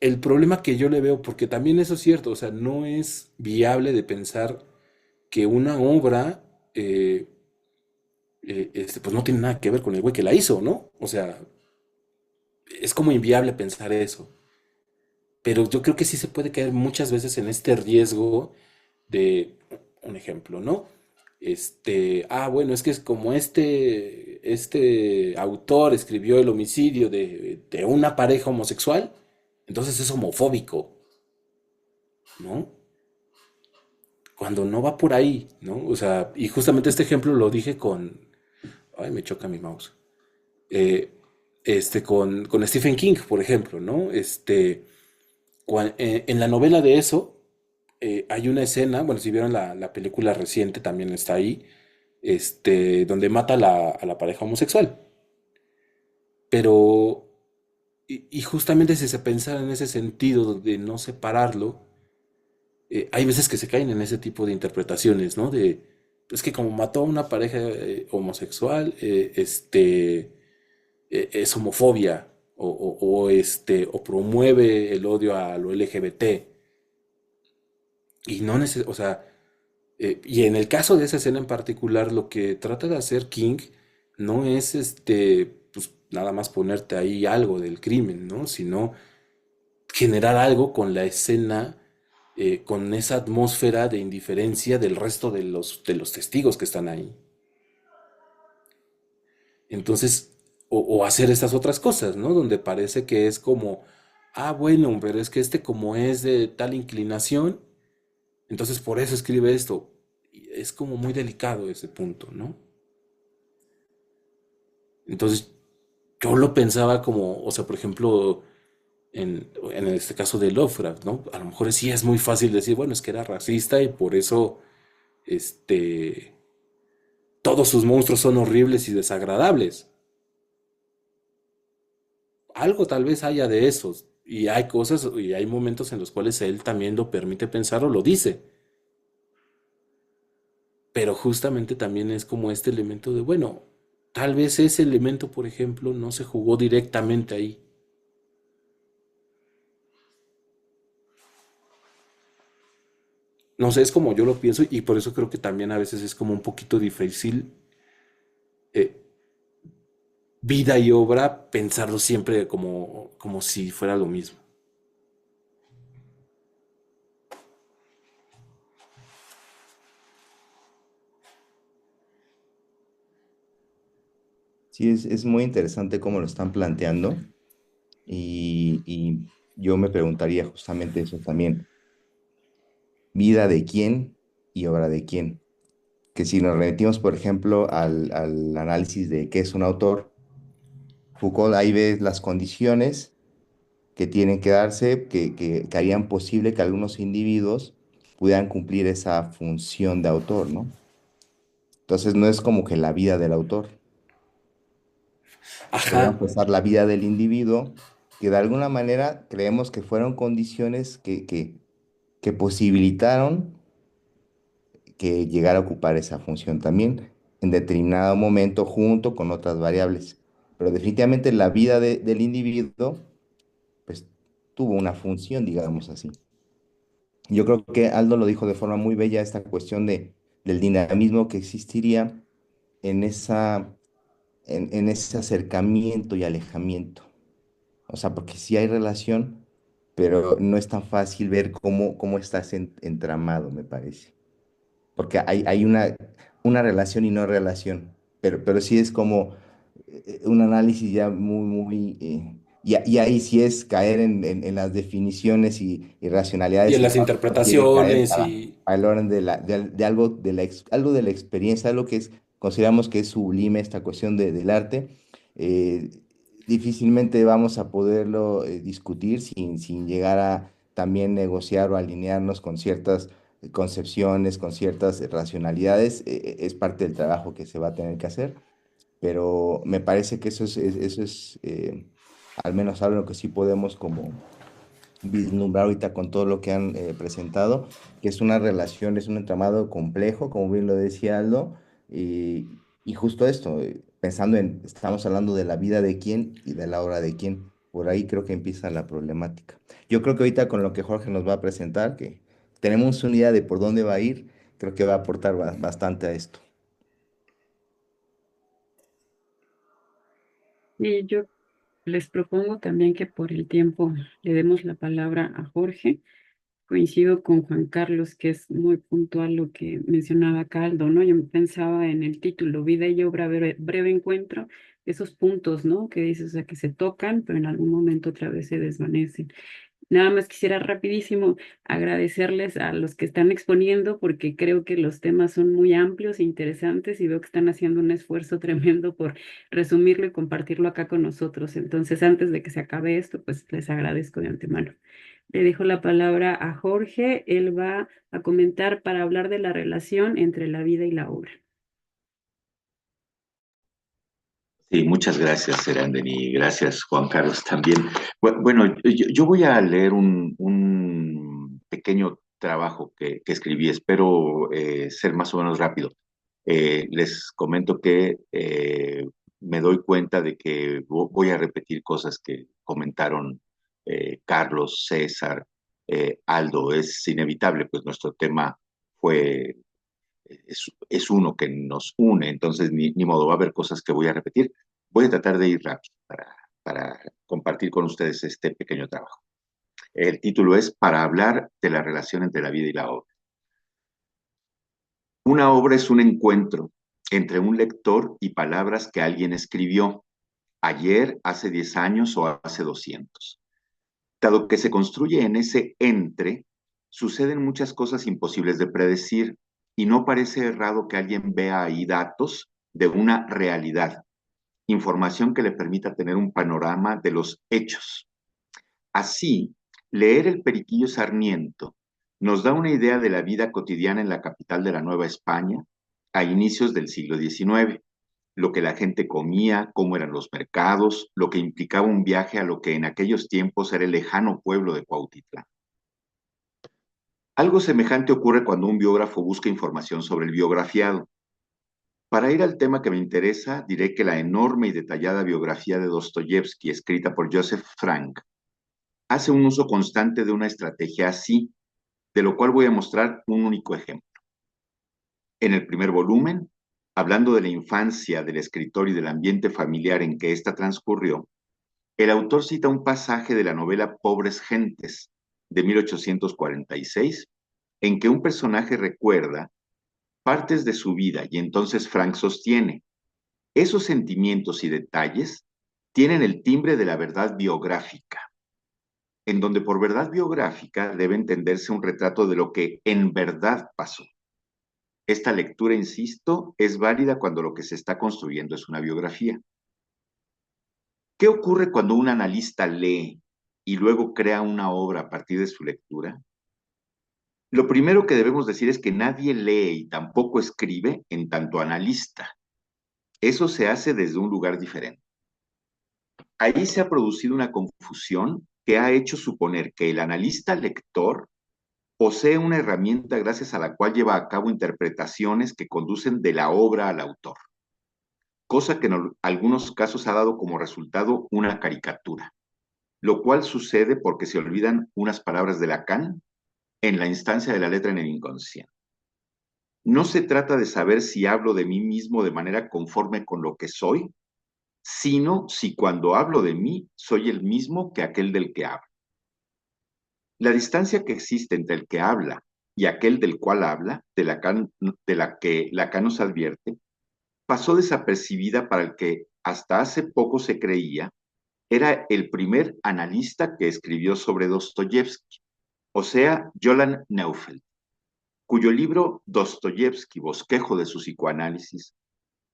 El problema que yo le veo, porque también eso es cierto, o sea, no es viable de pensar que una obra, pues no tiene nada que ver con el güey que la hizo, ¿no? O sea, es como inviable pensar eso. Pero yo creo que sí se puede caer muchas veces en este riesgo de, un ejemplo, ¿no? Bueno, es que es como este autor escribió el homicidio de una pareja homosexual, entonces es homofóbico, ¿no? Cuando no va por ahí, ¿no? O sea, y justamente este ejemplo lo dije ay, me choca mi mouse. Eh, con Stephen King, por ejemplo, ¿no? En la novela de eso, hay una escena, bueno, si vieron la película reciente, también está ahí, donde mata a la pareja homosexual. Pero, y justamente si se pensara en ese sentido de no separarlo, hay veces que se caen en ese tipo de interpretaciones, ¿no? Es que como mató a una pareja homosexual, es homofobia o promueve el odio a lo LGBT. Y no o sea, y en el caso de esa escena en particular, lo que trata de hacer King no es pues nada más ponerte ahí algo del crimen, ¿no? Sino generar algo con la escena, con esa atmósfera de indiferencia del resto de los testigos que están ahí. Entonces, o hacer estas otras cosas, ¿no? Donde parece que es como, bueno, pero es que como es de tal inclinación, entonces por eso escribe esto. Y es como muy delicado ese punto, ¿no? Entonces, yo lo pensaba como, o sea, por ejemplo, en este caso de Lovecraft, ¿no? A lo mejor sí es muy fácil decir, bueno, es que era racista y por eso, este, todos sus monstruos son horribles y desagradables. Algo tal vez haya de esos. Y hay cosas y hay momentos en los cuales él también lo permite pensar o lo dice. Pero justamente también es como este elemento de, bueno, tal vez ese elemento, por ejemplo, no se jugó directamente ahí. No sé, es como yo lo pienso y por eso creo que también a veces es como un poquito difícil eh, vida y obra pensarlo siempre como si fuera lo mismo. Sí, es muy interesante cómo lo están planteando y yo me preguntaría justamente eso también, vida de quién y obra de quién. Que si nos remitimos, por ejemplo, al análisis de qué es un autor, Foucault ahí ve las condiciones que tienen que darse, que harían posible que algunos individuos puedan cumplir esa función de autor, ¿no? Entonces no es como que la vida del autor. Podemos Ajá. pensar la vida del individuo, que de alguna manera creemos que fueron condiciones que posibilitaron que llegara a ocupar esa función también en determinado momento junto con otras variables. Pero definitivamente la vida del individuo, pues tuvo una función, digamos así. Yo creo que Aldo lo dijo de forma muy bella, esta cuestión del dinamismo que existiría en en ese acercamiento y alejamiento. O sea, porque sí hay relación, pero no es tan fácil ver cómo estás entramado, me parece. Porque hay una relación y no relación, pero sí es como un análisis ya y ahí sí es caer en las definiciones y Y racionalidades en y las cuando uno quiere caer interpretaciones y... al orden de algo algo de la experiencia, algo que consideramos que es sublime esta cuestión del arte. eh, Difícilmente vamos a poderlo discutir sin llegar a también negociar o alinearnos con ciertas concepciones, con ciertas racionalidades. Es parte del trabajo que se va a tener que hacer, pero me parece que eso es al menos algo que sí podemos como vislumbrar ahorita con todo lo que han presentado, que es una relación, es un entramado complejo, como bien lo decía Aldo, y justo esto, pensando estamos hablando de la vida de quién y de la obra de quién, por ahí creo que empieza la problemática. Yo creo que ahorita con lo que Jorge nos va a presentar, que tenemos una idea de por dónde va a ir, creo que va a aportar bastante a esto. Y yo les propongo también que por el tiempo le demos la palabra a Jorge. Coincido con Juan Carlos, que es muy puntual lo que mencionaba Caldo, ¿no? Yo pensaba en el título, Vida y obra, breve encuentro, esos puntos, ¿no? Que dices, o sea, que se tocan, pero en algún momento otra vez se desvanecen. Nada más quisiera rapidísimo agradecerles a los que están exponiendo porque creo que los temas son muy amplios e interesantes y veo que están haciendo un esfuerzo tremendo por resumirlo y compartirlo acá con nosotros. Entonces, antes de que se acabe esto, pues les agradezco de antemano. Le dejo la palabra a Jorge. Él va a comentar para hablar de la relación entre la vida y la obra. Sí, muchas gracias, Serendeni. Gracias, Juan Carlos, también. Bueno, yo voy a leer un pequeño trabajo que escribí. Espero ser más o menos rápido. Les comento que me doy cuenta de que voy a repetir cosas que comentaron Carlos, César, Aldo. Es inevitable, pues nuestro tema fue, es uno que nos une, entonces ni modo, va a haber cosas que voy a repetir. Voy a tratar de ir rápido para compartir con ustedes este pequeño trabajo. El título es Para hablar de la relación entre la vida y la obra. Una obra es un encuentro entre un lector y palabras que alguien escribió ayer, hace 10 años o hace 200. Dado que se construye en ese entre, suceden muchas cosas imposibles de predecir y no parece errado que alguien vea ahí datos de una realidad información que le permita tener un panorama de los hechos. Así, leer El Periquillo Sarmiento nos da una idea de la vida cotidiana en la capital de la Nueva España a inicios del siglo XIX, lo que la gente comía, cómo eran los mercados, lo que implicaba un viaje a lo que en aquellos tiempos era el lejano pueblo de Cuautitlán. Algo semejante ocurre cuando un biógrafo busca información sobre el biografiado. Para ir al tema que me interesa, diré que la enorme y detallada biografía de Dostoyevsky, escrita por Joseph Frank, hace un uso constante de una estrategia así, de lo cual voy a mostrar un único ejemplo. En el primer volumen, hablando de la infancia del escritor y del ambiente familiar en que ésta transcurrió, el autor cita un pasaje de la novela Pobres Gentes, de 1846, en que un personaje recuerda partes de su vida y entonces Frank sostiene, esos sentimientos y detalles tienen el timbre de la verdad biográfica, en donde por verdad biográfica debe entenderse un retrato de lo que en verdad pasó. Esta lectura, insisto, es válida cuando lo que se está construyendo es una biografía. ¿Qué ocurre cuando un analista lee y luego crea una obra a partir de su lectura? Lo primero que debemos decir es que nadie lee y tampoco escribe en tanto analista. Eso se hace desde un lugar diferente. Ahí se ha producido una confusión que ha hecho suponer que el analista lector posee una herramienta gracias a la cual lleva a cabo interpretaciones que conducen de la obra al autor, cosa que en algunos casos ha dado como resultado una caricatura, lo cual sucede porque se olvidan unas palabras de Lacan en la instancia de la letra en el inconsciente. No se trata de saber si hablo de mí mismo de manera conforme con lo que soy, sino si cuando hablo de mí soy el mismo que aquel del que hablo. La distancia que existe entre el que habla y aquel del cual habla, de la que Lacan nos advierte, pasó desapercibida para el que hasta hace poco se creía era el primer analista que escribió sobre Dostoyevsky, o sea, Johann Neufeld, cuyo libro Dostoyevsky, Bosquejo de su psicoanálisis,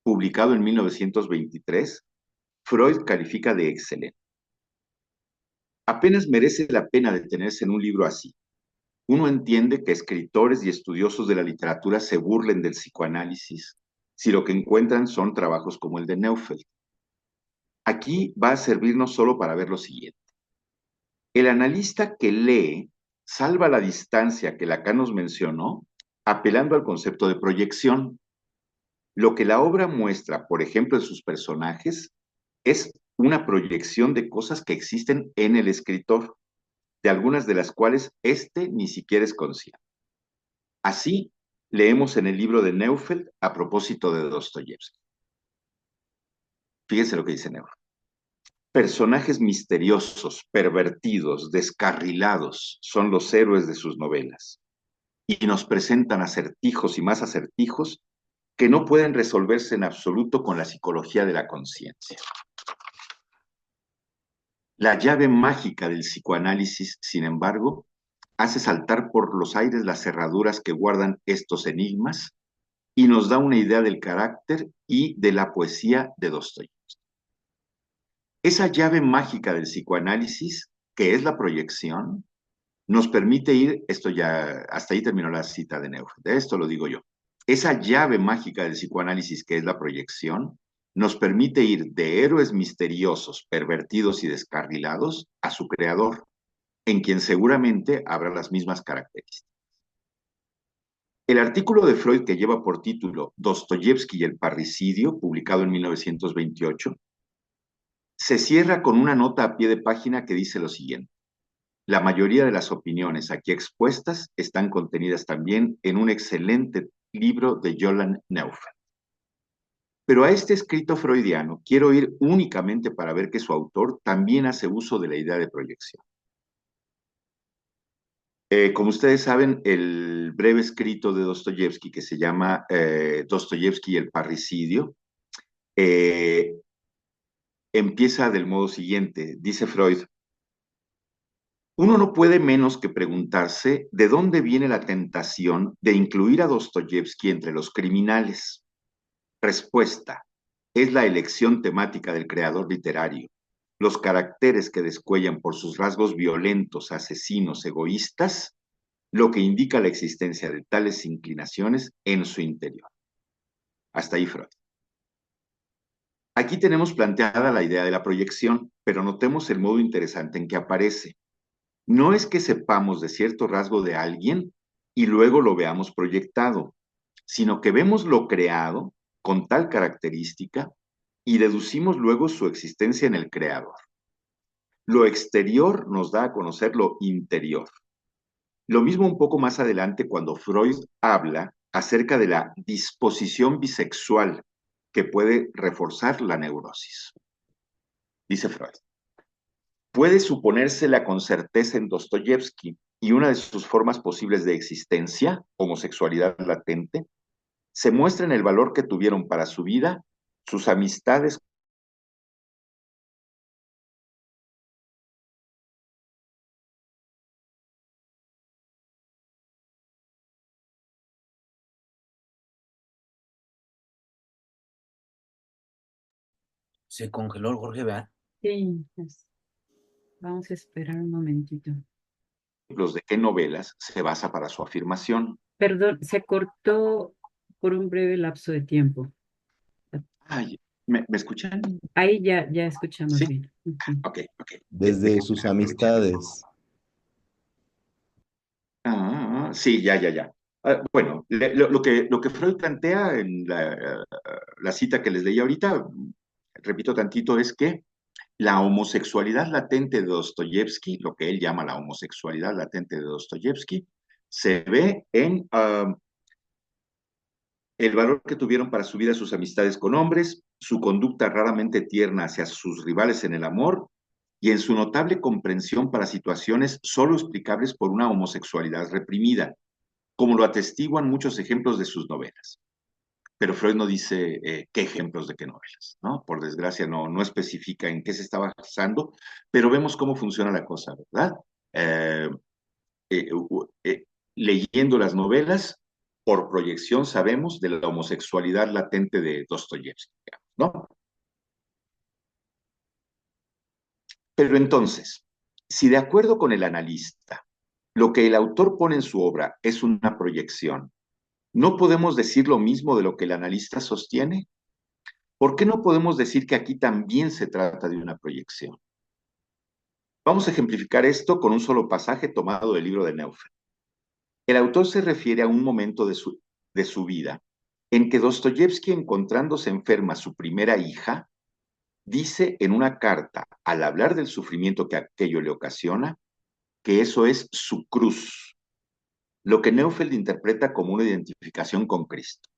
publicado en 1923, Freud califica de excelente. Apenas merece la pena detenerse en un libro así. Uno entiende que escritores y estudiosos de la literatura se burlen del psicoanálisis si lo que encuentran son trabajos como el de Neufeld. Aquí va a servirnos solo para ver lo siguiente. El analista que lee salva la distancia que Lacan nos mencionó, apelando al concepto de proyección. Lo que la obra muestra, por ejemplo, en sus personajes, es una proyección de cosas que existen en el escritor, de algunas de las cuales éste ni siquiera es consciente. Así, leemos en el libro de Neufeld a propósito de Dostoyevsky. Fíjense lo que dice Neufeld. Personajes misteriosos, pervertidos, descarrilados son los héroes de sus novelas, y nos presentan acertijos y más acertijos que no pueden resolverse en absoluto con la psicología de la conciencia. La llave mágica del psicoanálisis, sin embargo, hace saltar por los aires las cerraduras que guardan estos enigmas y nos da una idea del carácter y de la poesía de Dostoyevsky. Esa llave mágica del psicoanálisis, que es la proyección, nos permite ir, esto ya, hasta ahí terminó la cita de Neufeld, esto lo digo yo. Esa llave mágica del psicoanálisis, que es la proyección, nos permite ir de héroes misteriosos, pervertidos y descarrilados a su creador, en quien seguramente habrá las mismas características. El artículo de Freud que lleva por título Dostoyevsky y el parricidio, publicado en 1928, se cierra con una nota a pie de página que dice lo siguiente. La mayoría de las opiniones aquí expuestas están contenidas también en un excelente libro de Johann Neufeld. Pero a este escrito freudiano quiero ir únicamente para ver que su autor también hace uso de la idea de proyección. Como ustedes saben, el breve escrito de Dostoyevsky, que se llama Dostoyevsky y el parricidio, empieza del modo siguiente. Dice Freud, uno no puede menos que preguntarse de dónde viene la tentación de incluir a Dostoyevsky entre los criminales. Respuesta, es la elección temática del creador literario, los caracteres que descuellan por sus rasgos violentos, asesinos, egoístas, lo que indica la existencia de tales inclinaciones en su interior. Hasta ahí Freud. Aquí tenemos planteada la idea de la proyección, pero notemos el modo interesante en que aparece. No es que sepamos de cierto rasgo de alguien y luego lo veamos proyectado, sino que vemos lo creado con tal característica y deducimos luego su existencia en el creador. Lo exterior nos da a conocer lo interior. Lo mismo un poco más adelante cuando Freud habla acerca de la disposición bisexual que puede reforzar la neurosis. Dice Freud, puede suponérsela con certeza en Dostoyevsky y una de sus formas posibles de existencia, homosexualidad latente, se muestra en el valor que tuvieron para su vida, sus amistades. Se congeló el Jorge, ¿verdad? Sí, pues, vamos a esperar un momentito. Ejemplos de qué novelas se basa para su afirmación. Perdón, se cortó por un breve lapso de tiempo. Ay, ¿me escuchan? Ahí ya escuchamos Sí. bien. Ujú. Ok. Desde sus amistades. Sí, ya. Bueno, lo que Freud plantea en la cita que les leí ahorita, repito tantito, es que la homosexualidad latente de Dostoyevsky, lo que él llama la homosexualidad latente de Dostoyevsky, se ve en el valor que tuvieron para su vida sus amistades con hombres, su conducta raramente tierna hacia sus rivales en el amor y en su notable comprensión para situaciones solo explicables por una homosexualidad reprimida, como lo atestiguan muchos ejemplos de sus novelas. Pero Freud no dice qué ejemplos de qué novelas, ¿no? Por desgracia no especifica en qué se está basando, pero vemos cómo funciona la cosa, ¿verdad? Eh, eh, eh, Leyendo las novelas, por proyección sabemos de la homosexualidad latente de Dostoyevsky, ¿no? Pero entonces, si de acuerdo con el analista, lo que el autor pone en su obra es una proyección, ¿no podemos decir lo mismo de lo que el analista sostiene? ¿Por qué no podemos decir que aquí también se trata de una proyección? Vamos a ejemplificar esto con un solo pasaje tomado del libro de Neufeld. El autor se refiere a un momento de su vida en que Dostoyevsky, encontrándose enferma su primera hija, dice en una carta, al hablar del sufrimiento que aquello le ocasiona, que eso es su cruz, lo que Neufeld interpreta como una identificación con Cristo.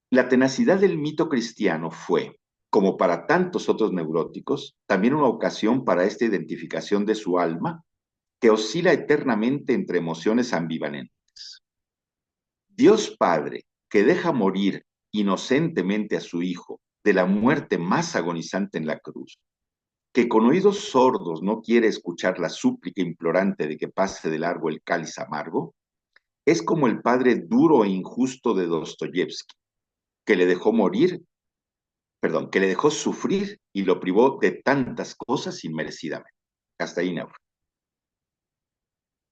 La tenacidad del mito cristiano fue, como para tantos otros neuróticos, también una ocasión para esta identificación de su alma, que oscila eternamente entre emociones ambivalentes. Dios Padre, que deja morir inocentemente a su Hijo de la muerte más agonizante en la cruz, que con oídos sordos no quiere escuchar la súplica implorante de que pase de largo el cáliz amargo, es como el padre duro e injusto de Dostoyevsky, que le dejó morir, que le dejó sufrir y lo privó de tantas cosas inmerecidamente. Hasta ahí, Neufeld.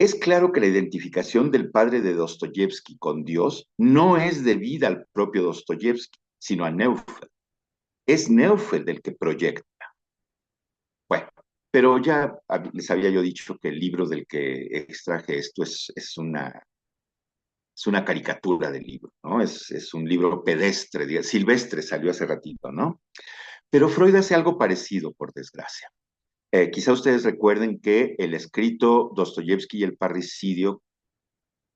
Es claro que la identificación del padre de Dostoyevsky con Dios no es debida al propio Dostoyevsky, sino a Neufeld. Es Neufeld el que proyecta. Bueno, pero ya les había yo dicho que el libro del que extraje esto es una caricatura del libro, ¿no? Es un libro pedestre, silvestre, salió hace ratito, ¿no? Pero Freud hace algo parecido, por desgracia. Quizá ustedes recuerden que el escrito Dostoyevsky y el parricidio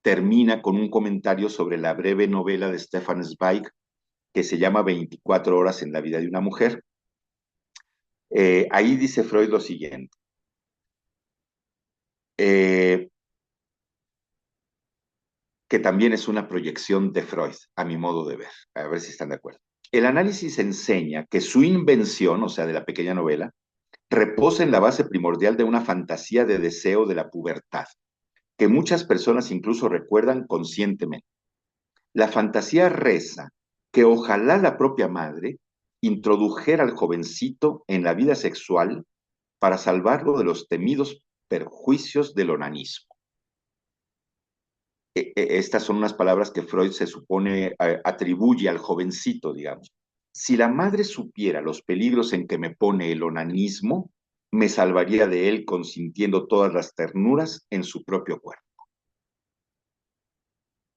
termina con un comentario sobre la breve novela de Stefan Zweig que se llama 24 horas en la vida de una mujer. Ahí dice Freud lo siguiente. Que también es una proyección de Freud, a mi modo de ver. A ver si están de acuerdo. El análisis enseña que su invención, o sea, de la pequeña novela, reposa en la base primordial de una fantasía de deseo de la pubertad, que muchas personas incluso recuerdan conscientemente. La fantasía reza que ojalá la propia madre introdujera al jovencito en la vida sexual para salvarlo de los temidos perjuicios del onanismo. Estas son unas palabras que Freud se supone atribuye al jovencito, digamos. Si la madre supiera los peligros en que me pone el onanismo, me salvaría de él consintiendo todas las ternuras en su propio cuerpo.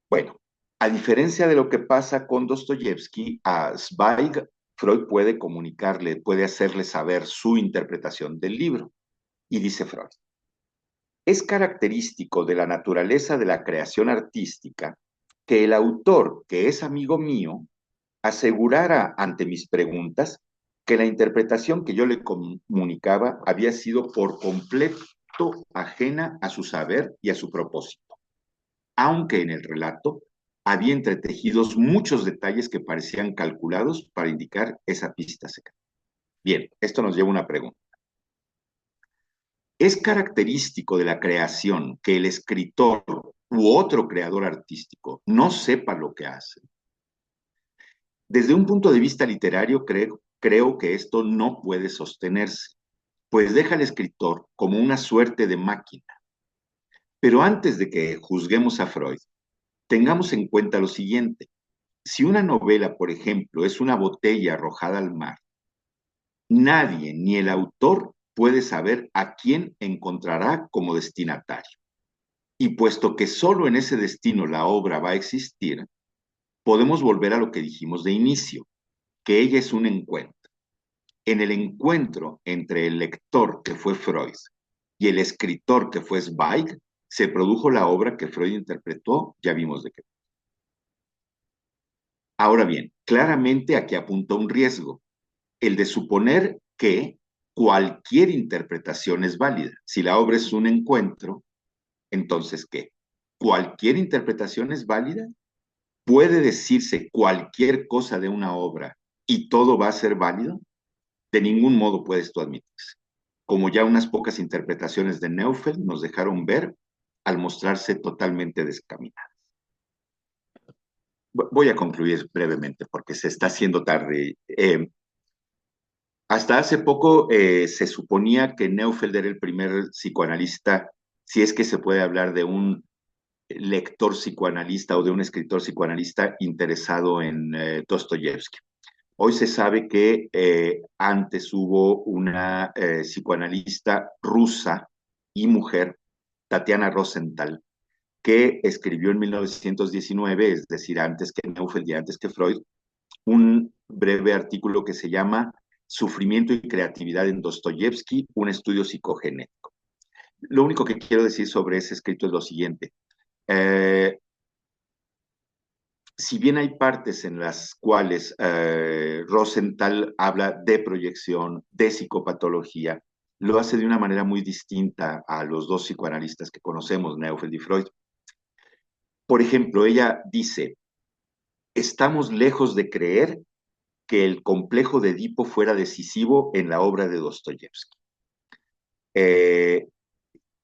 Bueno, a diferencia de lo que pasa con Dostoyevsky, a Zweig, Freud puede comunicarle, puede hacerle saber su interpretación del libro. Y dice Freud, es característico de la naturaleza de la creación artística que el autor, que es amigo mío, asegurara ante mis preguntas que la interpretación que yo le comunicaba había sido por completo ajena a su saber y a su propósito, aunque en el relato había entretejidos muchos detalles que parecían calculados para indicar esa pista secreta. Bien, esto nos lleva a una pregunta. ¿Es característico de la creación que el escritor u otro creador artístico no sepa lo que hace? Desde un punto de vista literario, creo que esto no puede sostenerse, pues deja al escritor como una suerte de máquina. Pero antes de que juzguemos a Freud, tengamos en cuenta lo siguiente. Si una novela, por ejemplo, es una botella arrojada al mar, nadie, ni el autor, puede saber a quién encontrará como destinatario. Y puesto que solo en ese destino la obra va a existir, podemos volver a lo que dijimos de inicio, que ella es un encuentro. En el encuentro entre el lector, que fue Freud, y el escritor, que fue Zweig, se produjo la obra que Freud interpretó, ya vimos de qué. Ahora bien, claramente aquí apunta un riesgo, el de suponer que cualquier interpretación es válida. Si la obra es un encuentro, entonces, ¿qué? ¿Cualquier interpretación es válida? ¿Puede decirse cualquier cosa de una obra y todo va a ser válido? De ningún modo puede esto admitirse, como ya unas pocas interpretaciones de Neufeld nos dejaron ver al mostrarse totalmente descaminadas. Voy a concluir brevemente porque se está haciendo tarde. Hasta hace poco se suponía que Neufeld era el primer psicoanalista, si es que se puede hablar de un lector psicoanalista o de un escritor psicoanalista interesado en Dostoyevsky. Hoy se sabe que antes hubo una psicoanalista rusa y mujer, Tatiana Rosenthal, que escribió en 1919, es decir, antes que Neufeld y antes que Freud, un breve artículo que se llama Sufrimiento y creatividad en Dostoyevsky, un estudio psicogenético. Lo único que quiero decir sobre ese escrito es lo siguiente. Si bien hay partes en las cuales Rosenthal habla de proyección, de psicopatología, lo hace de una manera muy distinta a los dos psicoanalistas que conocemos, Neufeld y Freud. Por ejemplo, ella dice, estamos lejos de creer que el complejo de Edipo fuera decisivo en la obra de Dostoyevsky.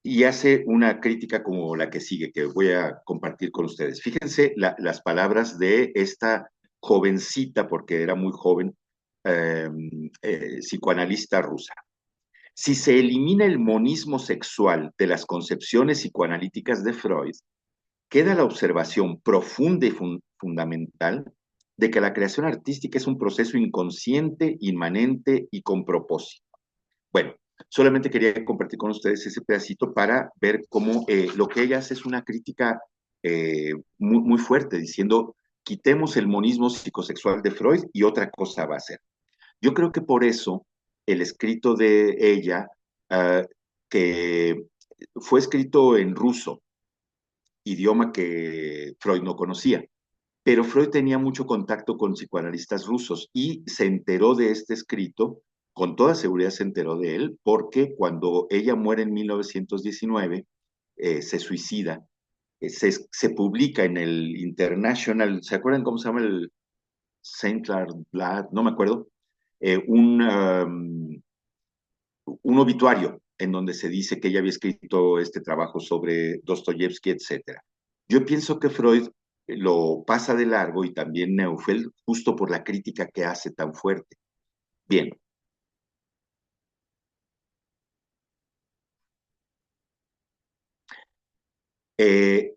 Y hace una crítica como la que sigue, que voy a compartir con ustedes. Fíjense las palabras de esta jovencita, porque era muy joven, psicoanalista rusa. Si se elimina el monismo sexual de las concepciones psicoanalíticas de Freud, queda la observación profunda y fundamental de que la creación artística es un proceso inconsciente, inmanente y con propósito. Bueno, solamente quería compartir con ustedes ese pedacito para ver cómo lo que ella hace es una crítica muy, muy fuerte, diciendo, quitemos el monismo psicosexual de Freud y otra cosa va a ser. Yo creo que por eso el escrito de ella, que fue escrito en ruso, idioma que Freud no conocía, pero Freud tenía mucho contacto con psicoanalistas rusos y se enteró de este escrito, con toda seguridad se enteró de él, porque cuando ella muere en 1919, se suicida, se publica en el International, ¿se acuerdan cómo se llama el Saint Clair Blad? No me acuerdo, un obituario en donde se dice que ella había escrito este trabajo sobre Dostoyevsky, etc. Yo pienso que Freud lo pasa de largo y también Neufeld, justo por la crítica que hace tan fuerte. Bien. Eh,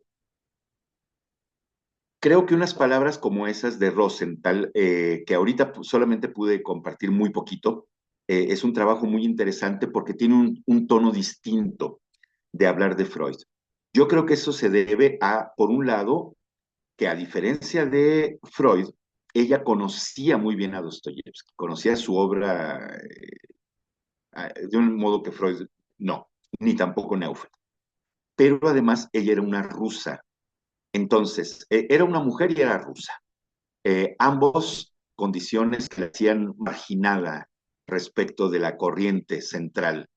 Creo que unas palabras como esas de Rosenthal, que ahorita solamente pude compartir muy poquito, es un trabajo muy interesante porque tiene un tono distinto de hablar de Freud. Yo creo que eso se debe a, por un lado, que a diferencia de Freud, ella conocía muy bien a Dostoyevsky, conocía su obra de un modo que Freud no, ni tampoco Neufeld. Pero además ella era una rusa, entonces era una mujer y era rusa. Ambos condiciones que la hacían marginada respecto de la corriente central,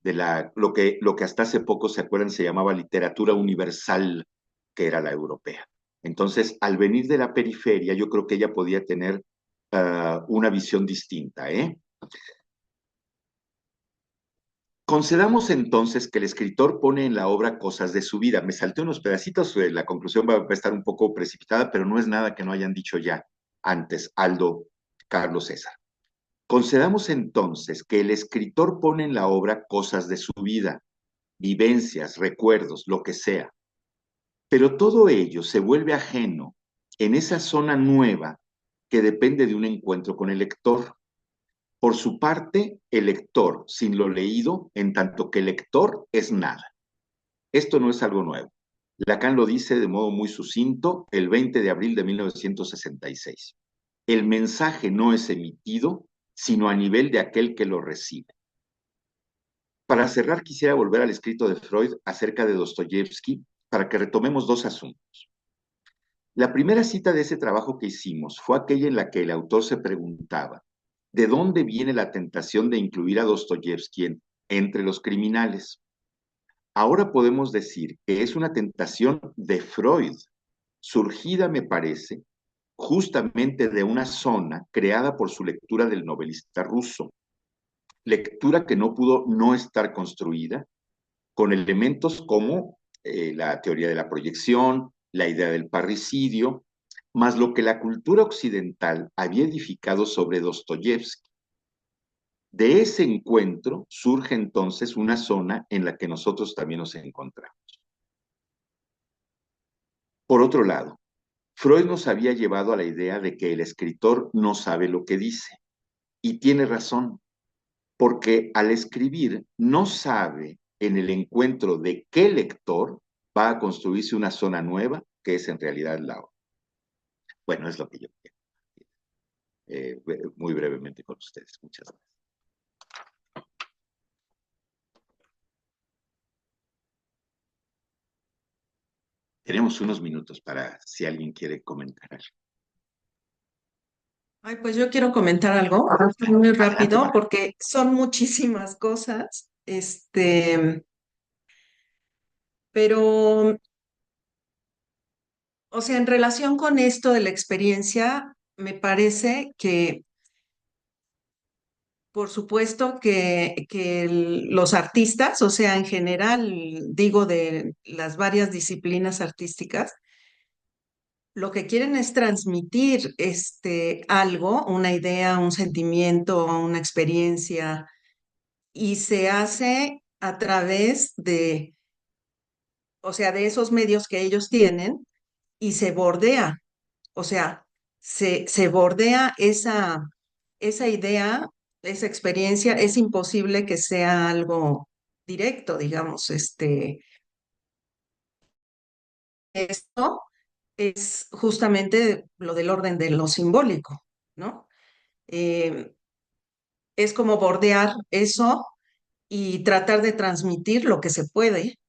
de lo que hasta hace poco, ¿se acuerdan? Se llamaba literatura universal, que era la europea. Entonces, al venir de la periferia, yo creo que ella podía tener una visión distinta, ¿eh? Concedamos entonces que el escritor pone en la obra cosas de su vida. Me salté unos pedacitos, la conclusión va a estar un poco precipitada, pero no es nada que no hayan dicho ya antes Aldo, Carlos, César. Concedamos entonces que el escritor pone en la obra cosas de su vida, vivencias, recuerdos, lo que sea, pero todo ello se vuelve ajeno en esa zona nueva que depende de un encuentro con el lector. Por su parte, el lector, sin lo leído, en tanto que lector, es nada. Esto no es algo nuevo. Lacan lo dice de modo muy sucinto el 20 de abril de 1966. El mensaje no es emitido, sino a nivel de aquel que lo recibe. Para cerrar, quisiera volver al escrito de Freud acerca de Dostoyevsky para que retomemos dos asuntos. La primera cita de ese trabajo que hicimos fue aquella en la que el autor se preguntaba ¿de dónde viene la tentación de incluir a Dostoyevsky entre los criminales? Ahora podemos decir que es una tentación de Freud, surgida, me parece, justamente de una zona creada por su lectura del novelista ruso, lectura que no pudo no estar construida con elementos como la teoría de la proyección, la idea del parricidio, más lo que la cultura occidental había edificado sobre Dostoyevsky. De ese encuentro surge entonces una zona en la que nosotros también nos encontramos. Por otro lado, Freud nos había llevado a la idea de que el escritor no sabe lo que dice. Y tiene razón, porque al escribir no sabe en el encuentro de qué lector va a construirse una zona nueva, que es en realidad la obra. Bueno, es lo que yo quiero. Muy brevemente con ustedes. Muchas gracias. Tenemos unos minutos para si alguien quiere comentar algo. Ay, pues yo quiero comentar algo muy rápido porque son muchísimas cosas, pero, o sea, en relación con esto de la experiencia, me parece que, por supuesto, que los artistas, o sea, en general, digo, de las varias disciplinas artísticas, lo que quieren es transmitir algo, una idea, un sentimiento, una experiencia, y se hace a través de, o sea, de esos medios que ellos tienen y se bordea, o sea, se bordea esa idea, esa experiencia, es imposible que sea algo directo, digamos, esto es justamente lo del orden de lo simbólico, ¿no? Eh, es como bordear eso y tratar de transmitir lo que se puede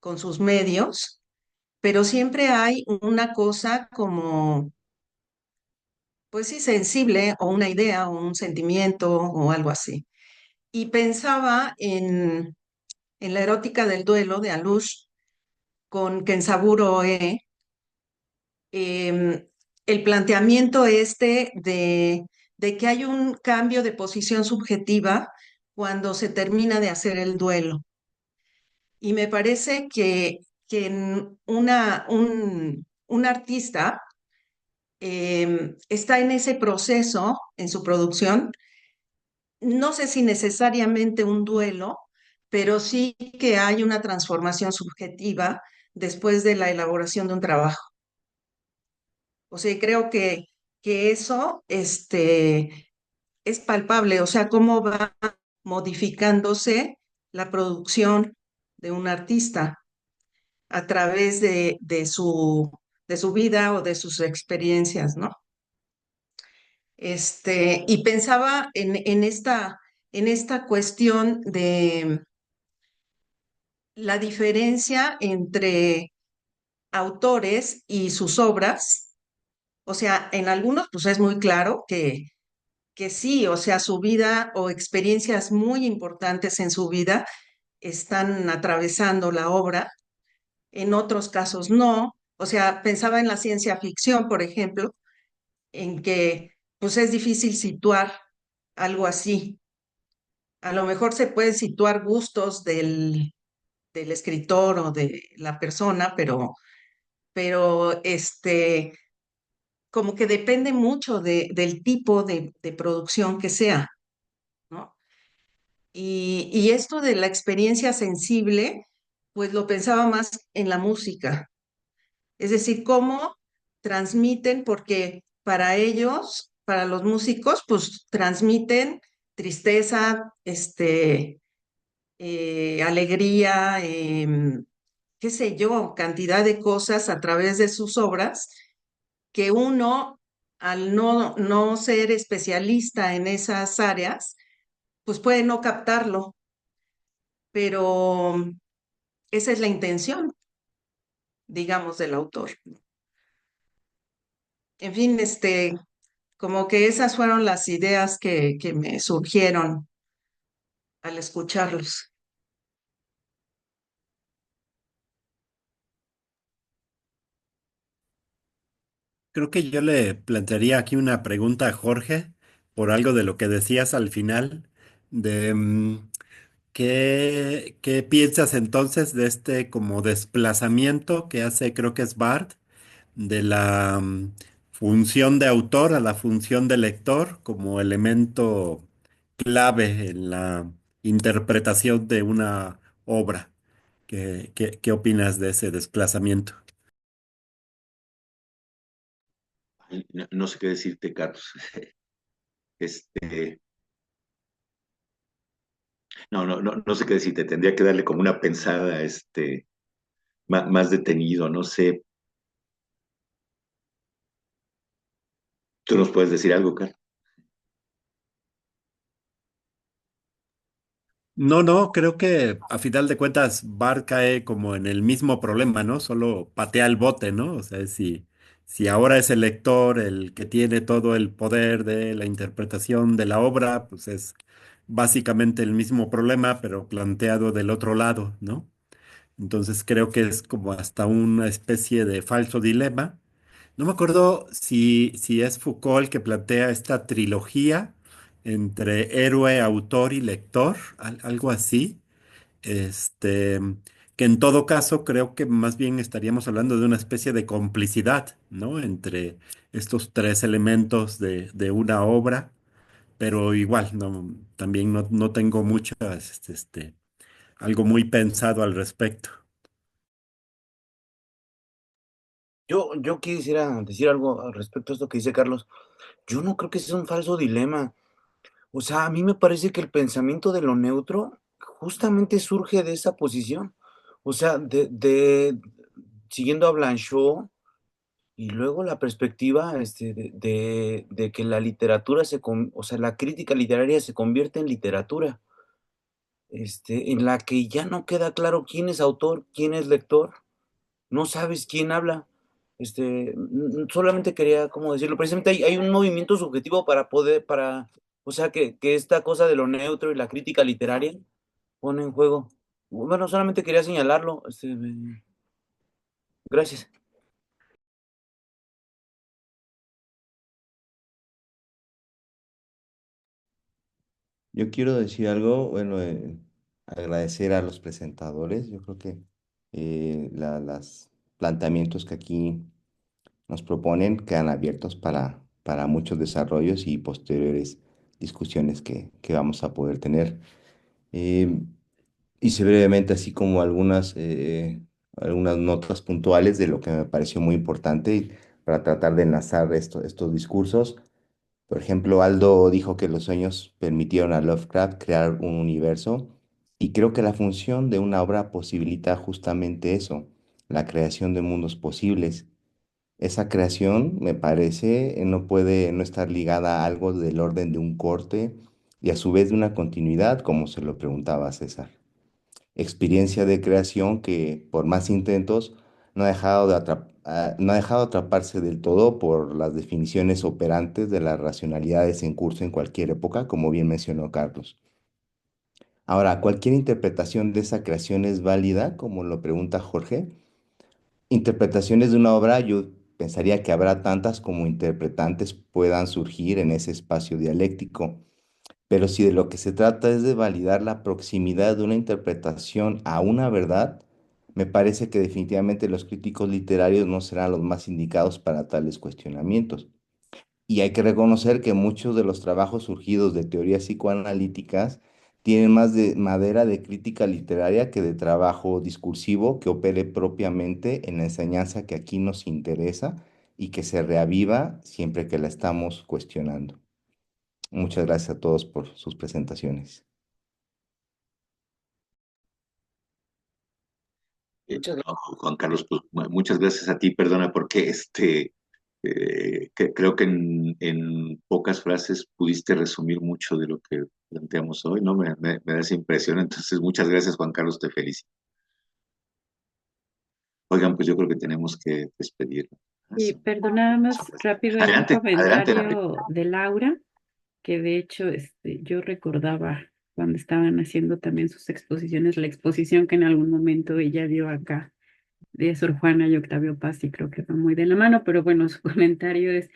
con sus medios, pero siempre hay una cosa como, pues sí, sensible o una idea o un sentimiento o algo así. Y pensaba en la erótica del duelo de Alush con Kenzaburo Oe, em, el planteamiento de que hay un cambio de posición subjetiva cuando se termina de hacer el duelo. Y me parece que en un artista está en ese proceso, en su producción, no sé si necesariamente un duelo, pero sí que hay una transformación subjetiva después de la elaboración de un trabajo. O sea, creo que eso es palpable, o sea, cómo va modificándose la producción de un artista a través de su vida o de sus experiencias, ¿no? Y pensaba en esta cuestión de la diferencia entre autores y sus obras. O sea, en algunos, pues es muy claro que sí, o sea, su vida o experiencias muy importantes en su vida están atravesando la obra, en otros casos no. O sea, pensaba en la ciencia ficción, por ejemplo, en que pues es difícil situar algo así. A lo mejor se pueden situar gustos del escritor o de la persona, pero como que depende mucho del tipo de producción que sea, ¿no? Y esto de la experiencia sensible, pues lo pensaba más en la música, es decir, cómo transmiten, porque para ellos, para los músicos, pues transmiten tristeza, alegría, qué sé yo, cantidad de cosas a través de sus obras que uno, al no ser especialista en esas áreas, pues puede no captarlo, pero esa es la intención, digamos, del autor. En fin, como que esas fueron las ideas que me surgieron al escucharlos. Creo que yo le plantearía aquí una pregunta a Jorge por algo de lo que decías al final, de qué piensas entonces de este como desplazamiento que hace, creo que es Bart, de la función de autor a la función de lector como elemento clave en la interpretación de una obra. ¿Qué opinas de ese desplazamiento? Ay, no sé qué decirte, Carlos. Este, no sé qué decirte. Tendría que darle como una pensada, más detenido. No sé. ¿Tú nos puedes decir algo, Carlos? No, no, creo que a final de cuentas Bart cae como en el mismo problema, ¿no? Solo patea el bote, ¿no? O sea, si ahora es el lector el que tiene todo el poder de la interpretación de la obra, pues es básicamente el mismo problema, pero planteado del otro lado, ¿no? Entonces creo que es como hasta una especie de falso dilema. No me acuerdo si es Foucault el que plantea esta trilogía entre héroe, autor y lector, algo así. Este, que en todo caso creo que más bien estaríamos hablando de una especie de complicidad, ¿no? Entre estos tres elementos de una obra, pero igual, no, también no tengo muchas, algo muy pensado al respecto. Yo quisiera decir algo al respecto a esto que dice Carlos. Yo no creo que sea un falso dilema. O sea, a mí me parece que el pensamiento de lo neutro justamente surge de esa posición. O sea, siguiendo a Blanchot y luego la perspectiva de que la literatura o sea, la crítica literaria se convierte en literatura, en la que ya no queda claro quién es autor, quién es lector, no sabes quién habla. Solamente quería, ¿cómo decirlo? Precisamente hay un movimiento subjetivo o sea, que esta cosa de lo neutro y la crítica literaria pone en juego. Bueno, solamente quería señalarlo. Gracias. Yo quiero decir algo, bueno, agradecer a los presentadores. Yo creo que los planteamientos que aquí nos proponen quedan abiertos para muchos desarrollos y posteriores discusiones que vamos a poder tener. Eh, Hice brevemente así como algunas notas puntuales de lo que me pareció muy importante para tratar de enlazar estos discursos. Por ejemplo, Aldo dijo que los sueños permitieron a Lovecraft crear un universo y creo que la función de una obra posibilita justamente eso, la creación de mundos posibles. Esa creación, me parece, no puede no estar ligada a algo del orden de un corte y a su vez de una continuidad, como se lo preguntaba a César. Experiencia de creación que, por más intentos, no ha dejado de atraparse del todo por las definiciones operantes de las racionalidades en curso en cualquier época, como bien mencionó Carlos. Ahora, ¿cualquier interpretación de esa creación es válida, como lo pregunta Jorge? Interpretaciones de una obra, yo pensaría que habrá tantas como interpretantes puedan surgir en ese espacio dialéctico. Pero si de lo que se trata es de validar la proximidad de una interpretación a una verdad, me parece que definitivamente los críticos literarios no serán los más indicados para tales cuestionamientos. Y hay que reconocer que muchos de los trabajos surgidos de teorías psicoanalíticas tienen más de madera de crítica literaria que de trabajo discursivo que opere propiamente en la enseñanza que aquí nos interesa y que se reaviva siempre que la estamos cuestionando. Muchas gracias a todos por sus presentaciones. No, Juan Carlos, pues muchas gracias a ti, perdona, porque creo que en pocas frases pudiste resumir mucho de lo que planteamos hoy, ¿no? Me da esa impresión, entonces muchas gracias, Juan Carlos, te felicito. Oigan, pues yo creo que tenemos que despedirnos. Y perdona más rápido, hay un Adelante, adelante, Enrique. comentario de Laura, que de hecho yo recordaba cuando estaban haciendo también sus exposiciones, la exposición que en algún momento ella dio acá de Sor Juana y Octavio Paz, y creo que va muy de la mano, pero bueno, su comentario es: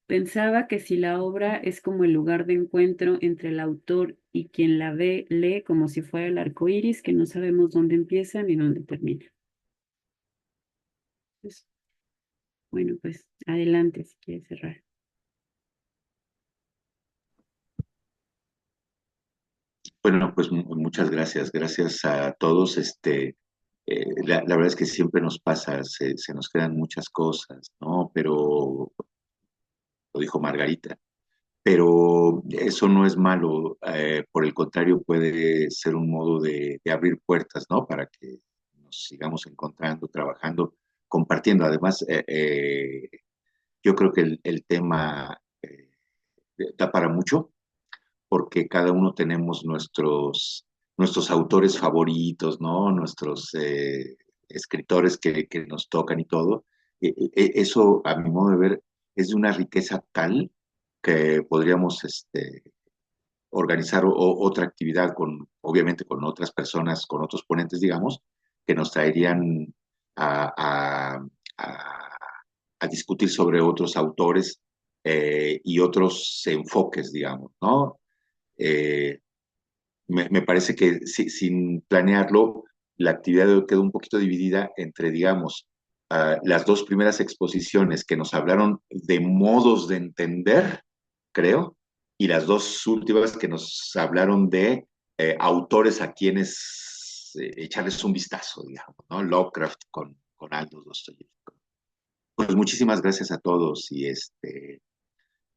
pensaba que si la obra es como el lugar de encuentro entre el autor y quien la ve, lee como si fuera el arco iris, que no sabemos dónde empieza ni dónde termina. Pues, bueno, pues adelante si quieres cerrar. Bueno, pues muchas gracias. Gracias a todos. La verdad es que siempre nos pasa, se nos quedan muchas cosas, ¿no? Pero, lo dijo Margarita, pero eso no es malo. Por el contrario, puede ser un modo de abrir puertas, ¿no? Para que nos sigamos encontrando, trabajando, compartiendo. Además, yo creo que el tema da para mucho porque cada uno tenemos nuestros autores favoritos, ¿no? Nuestros escritores que nos tocan y todo. Eso, a mi modo de ver, es de una riqueza tal que podríamos organizar otra actividad obviamente, con otras personas, con otros ponentes, digamos, que nos traerían a, a- a- a discutir sobre otros autores y otros enfoques, digamos, ¿no? Eh, me parece que sin planearlo, la actividad quedó un poquito dividida entre, digamos, las dos primeras exposiciones que nos hablaron de modos de entender, creo, y las dos últimas que nos hablaron de autores a quienes echarles un vistazo, digamos, ¿no? Lovecraft con Aldous Dostoyevsky. Pues muchísimas gracias a todos y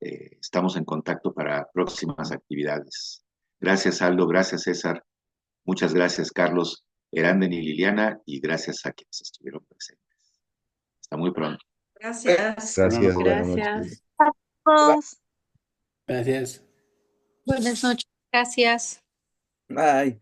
estamos en contacto para próximas actividades. Gracias, Aldo. Gracias, César. Muchas gracias, Carlos, Eranden y Liliana. Y gracias a quienes estuvieron presentes. Hasta muy pronto. Gracias. Gracias, buenas Gracias. noches. Gracias. Buenas noches. Gracias. Bye.